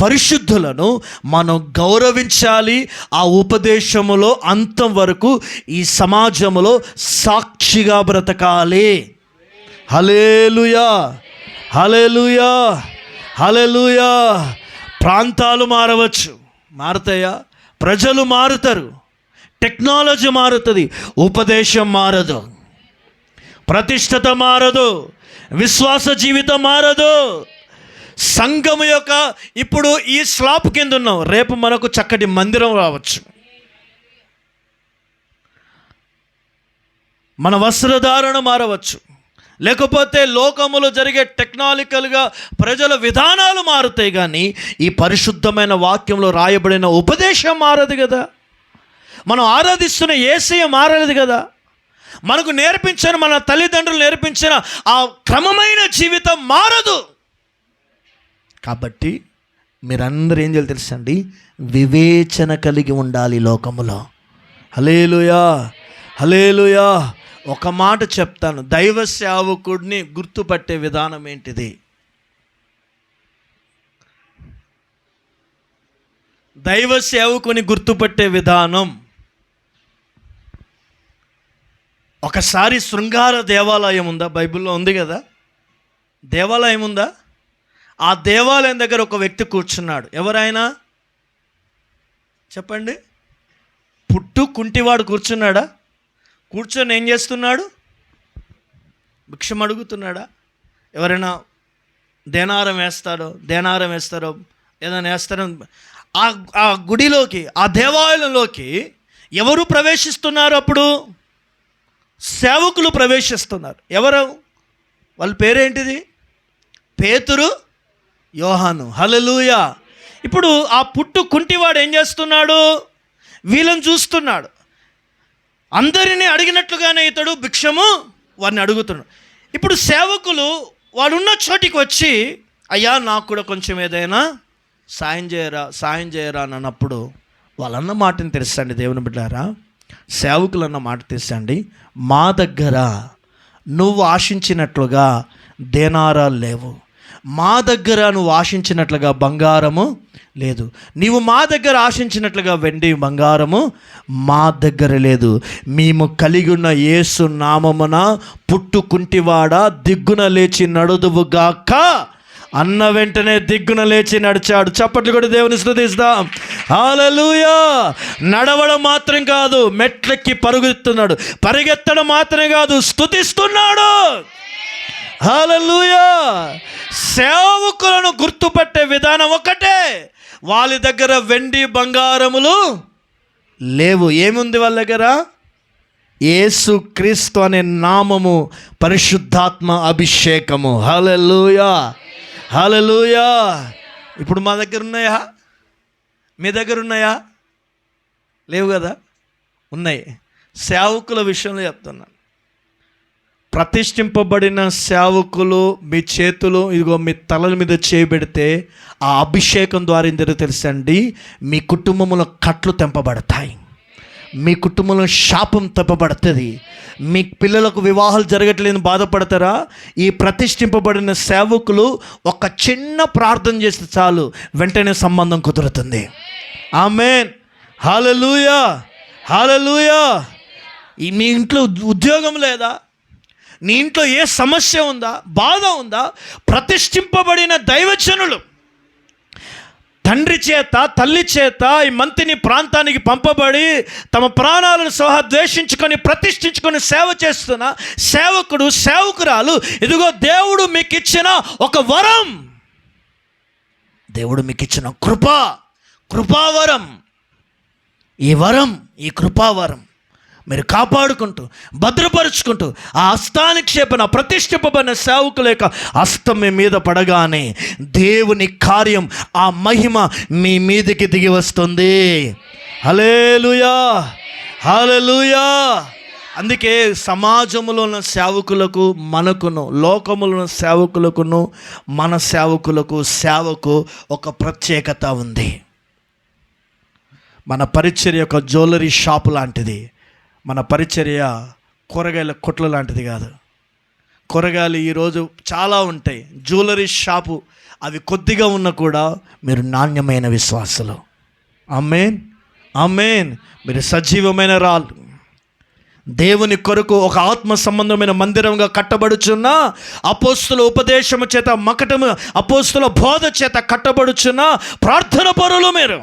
పరిశుద్ధులను మనం గౌరవించాలి. ఆ ఉపదేశములో అంతం వరకు ఈ సమాజంలో సాక్షిగా బ్రతకాలి. హల్లెలూయా, హల్లెలూయా, హల్లెలూయా. ప్రాంతాలు మారవచ్చు, మారుతాయా? ప్రజలు మారుతారు, టెక్నాలజీ మారుతుంది, ఉపదేశం మారదు, ప్రతిష్టత మారదు, విశ్వాస జీవితం మారదు. సంఘము యొక్క ఇప్పుడు ఈ స్లాబ్ కింద ఉన్నాం, రేపు మనకు చక్కటి మందిరం రావచ్చు. మన వస్త్రధారణ మారవచ్చు, లేకపోతే లోకములో జరిగే టెక్నాలికల్గా ప్రజల విధానాలు మారుతాయి. కానీ ఈ పరిశుద్ధమైన వాక్యంలో రాయబడిన ఉపదేశం మారదు కదా. మనం ఆరాధిస్తున్న యేసయ్య మారలేదు కదా. మనకు నేర్పించిన, మన తల్లిదండ్రులు నేర్పించిన ఆ క్రమమైన జీవితం మారదు. కాబట్టి మీరందరూ ఏం చేయాలి తెలుసండి? వివేచన కలిగి ఉండాలి లోకములో. హల్లెలూయా, హల్లెలూయా. ఒక మాట చెప్తాను, దైవ సేవకుడిని గుర్తుపట్టే విధానం ఏంటిది? దైవ సేవకుని గుర్తుపట్టే విధానం, ఒకసారి శృంగార దేవాలయం ఉందా? బైబిల్లో ఉంది కదా, దేవాలయం ఉందా? ఆ దేవాలయం దగ్గర ఒక వ్యక్తి కూర్చున్నాడు. ఎవరైనా చెప్పండి. పుట్టు కుంటివాడు కూర్చున్నాడా? కూర్చొని ఏం చేస్తున్నాడు? భిక్షం అడుగుతున్నాడా? ఎవరైనా దేనారం వేస్తారో ఏదైనా వేస్తారో ఆ గుడిలోకి, ఆ దేవాలయంలోకి ఎవరు ప్రవేశిస్తున్నారు? అప్పుడు సేవకులు ప్రవేశిస్తున్నారు. ఎవరు? వాళ్ళ పేరేంటిది? పేతురు, యోహాను. హల్లెలూయా. ఇప్పుడు ఆ పుట్టు కుంటివాడు ఏం చేస్తున్నాడు? వీళ్ళని చూస్తున్నాడు. అందరినీ అడిగినట్లుగానే ఇతడు భిక్షము వారిని అడుగుతున్నాడు. ఇప్పుడు సేవకులు వాడున్న చోటికి వచ్చి, అయ్యా నాకు కూడా కొంచెం ఏదైనా సాయం చేయరా అని అన్నప్పుడు వాళ్ళన్న మాటని తెలుసండి. దేవుని బిడ్డారా, సేవకులు అన్న మాట తెలుసండి, మా దగ్గర నువ్వు ఆశించినట్లుగా దేనారాలు లేవు, మా దగ్గర నువ్వు ఆశించినట్లుగా బంగారము లేదు, నీవు మా దగ్గర ఆశించినట్లుగా వెండి బంగారము మా దగ్గర లేదు. మేము కలిగి ఉన్న యేసు నామమున పుట్టుకుంటివాడ దిగ్గున లేచి నడుదువుగాక అన్న వెంటనే దిగ్గున లేచి నడిచాడు. చప్పట్లు కూడా దేవుని స్తుతిస్తాం. హల్లెలూయా. నడవడం మాత్రం కాదు, మెట్లెక్కి పరుగుతున్నాడు. పరిగెత్తడం మాత్రమే కాదు, స్తుతిస్తున్నాడు. హల్లెలూయా. సేవకులను గుర్తుపట్టే విధానం ఒకటే, వాళ్ళ దగ్గర వెండి బంగారములు లేవు. ఏముంది వాళ్ళ దగ్గర? యేసు క్రీస్తు అనే నామము, పరిశుద్ధాత్మ అభిషేకము. హల్లెలూయా, హల్లెలూయా. ఇప్పుడు మా దగ్గర ఉన్నాయా? మీ దగ్గర ఉన్నాయా? లేవు కదా. ఉన్నాయి. సేవకుల విషయంలో చెప్తున్నాను. ప్రతిష్ఠింపబడిన సేవకులు మీ చేతులు ఇదిగో మీ తలల మీద చేయబెడితే ఆ అభిషేకం ద్వారా ఏం జరుగుతుంది తెలుసండి? మీ కుటుంబంలో కట్లు తెంపబడతాయి, మీ కుటుంబంలో శాపం తప్పబడుతుంది. మీ పిల్లలకు వివాహాలు జరగట్లేదు బాధపడతారా? ఈ ప్రతిష్ఠింపబడిన సేవకులు ఒక చిన్న ప్రార్థన చేస్తే చాలు, వెంటనే సంబంధం కుదురుతుంది. ఆమేన్. హల్లెలూయా, హల్లెలూయా. మీ ఇంట్లో ఉద్యోగం లేదా? నీ ఇంట్లో ఏ సమస్య ఉందా, బాధ ఉందా? ప్రతిష్ఠింపబడిన దైవజనులు తండ్రి చేత, తల్లి చేత ఈ మంతిని ప్రాంతానికి పంపబడి తమ ప్రాణాలను సహా ద్వేషించుకొని ప్రతిష్ఠించుకొని సేవ చేస్తున్న సేవకుడు, సేవకురాలు, ఇదిగో దేవుడు మీకు ఇచ్చిన ఒక వరం, దేవుడు మీకు ఇచ్చిన కృపావరం. ఈ వరం, ఈ కృపావరం మీరు కాపాడుకుంటూ భద్రపరుచుకుంటూ ఆ హస్తానిక్షేపణ ప్రతిష్ఠింపబడిన సేవకుల యొక్క హస్తం మీ మీద పడగానే దేవుని కార్యం, ఆ మహిమ మీ మీదకి దిగి వస్తుంది. హల్లెలూయా, హల్లెలూయా. అందుకే సమాజంలో ఉన్న సేవకులకు మనకును, లోకములో ఉన్న సేవకులకును మన సేవకు ఒక ప్రత్యేకత ఉంది. మన పరిచర్య ఒక జ్యువెలరీ షాపు లాంటిది. మన పరిచర్య కూరగాయల కొట్ల లాంటిది కాదు. కూరగాయలు ఈరోజు చాలా ఉంటాయి. జ్యువెలరీ షాపు అవి కొద్దిగా ఉన్నా కూడా మీరు నాణ్యమైన విశ్వాసులు. ఆమేన్, ఆమేన్. మీరు సజీవమైన రాళ్ళు, దేవుని కొరకు ఒక ఆత్మ సంబంధమైన మందిరంగా కట్టబడుచున్న, అపోస్తుల ఉపదేశము చేత మకటము, అపోస్తుల బోధ చేత కట్టబడుచున్న ప్రార్థన పరులు మీరు,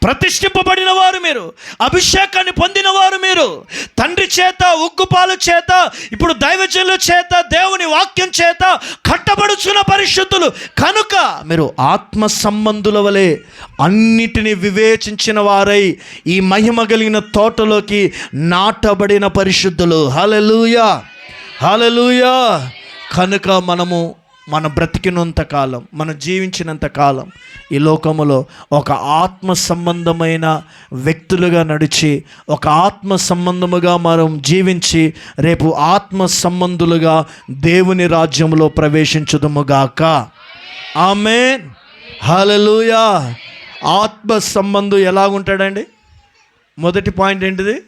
ప్రతిష్ఠింపబడిన వారు మీరు, అభిషేకాన్ని పొందిన వారు మీరు, తండ్రి చేత, ఉగ్గుపాలు చేత, ఇప్పుడు దైవజనుల చేత, దేవుని వాక్యం చేత కట్టబడుచున్న పరిశుద్ధులు కనుక మీరు ఆత్మ సంబంధుల వలె అన్నిటినీ వివేచించిన వారై ఈ మహిమ కలిగిన తోటలోకి నాటబడిన పరిశుద్ధులు. హల్లెలూయా, హల్లెలూయా. కనుక మనము మన బ్రతికినంత కాలం, మనం జీవించినంత కాలం ఈ లోకములో ఒక ఆత్మ సంబంధమైన వ్యక్తులుగా నడిచి, ఒక ఆత్మ సంబంధముగా మనం జీవించి, రేపు ఆత్మ సంబంధులుగా దేవుని రాజ్యంలో ప్రవేశించుదుముగాక. ఆమేన్, హల్లెలూయా. ఆత్మ సంబంధం ఎలా ఉంటాడండి? మొదటి పాయింట్ ఏంటిది?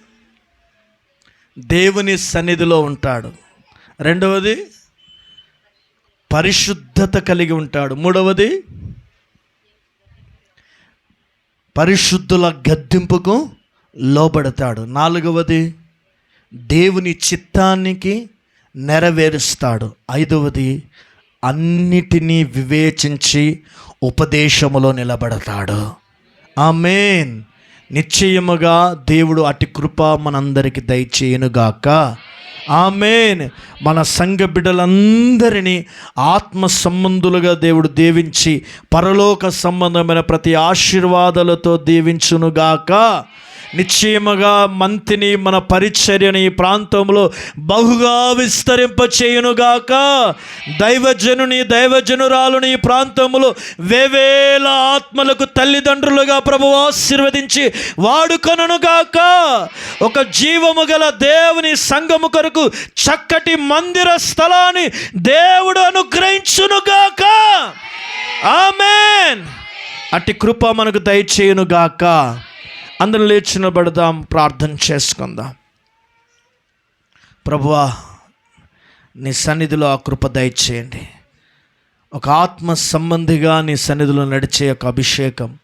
దేవుని సన్నిధిలో ఉంటాడు. రెండవది పరిశుద్ధత కలిగి ఉంటాడు. మూడవది పరిశుద్ధుల గద్దింపుకు లోబడతాడు. నాలుగవది దేవుని చిత్తానికి నెరవేరుస్తాడు. ఐదవది అన్నిటినీ వివేచించి ఉపదేశములో నిలబడతాడు. ఆమేన్. నిశ్చయముగా దేవుడు అటి కృప మనందరికీ దయచేయునుగాక. ఆమేన్. మన సంఘ బిడ్డలందరినీ ఆత్మ సంబంధులుగా దేవుడు దీవించి పరలోక సంబంధమైన ప్రతి ఆశీర్వాదాలతో దీవించునుగాక. నిశ్చయముగా మంతిని, మన పరిచర్యని ఈ ప్రాంతంలో బహుగా విస్తరింపచేయునుగాక. దైవజనుని, దైవజనురాలుని ఈ ప్రాంతంలో వేవేల ఆత్మలకు తల్లిదండ్రులుగా ప్రభువు ఆశీర్వదించి వాడుకొనుగాక. ఒక జీవము గల దేవుని సంఘము కొరకు చక్కటి మందిర స్థలాన్ని దేవుడు అనుగ్రహించునుగాక. ఆమేన్. అట్టి కృప మనకు దయచేయునుగాక. అందరం లేచి నిలబడదాం, ప్రార్థన చేసుకుందాం. ప్రభువా, నీ సన్నిధిలో ఆ కృప దయచేయండి. ఒక ఆత్మ సంబంధిగా నీ సన్నిధిలో నడిచే ఒక అభిషేకం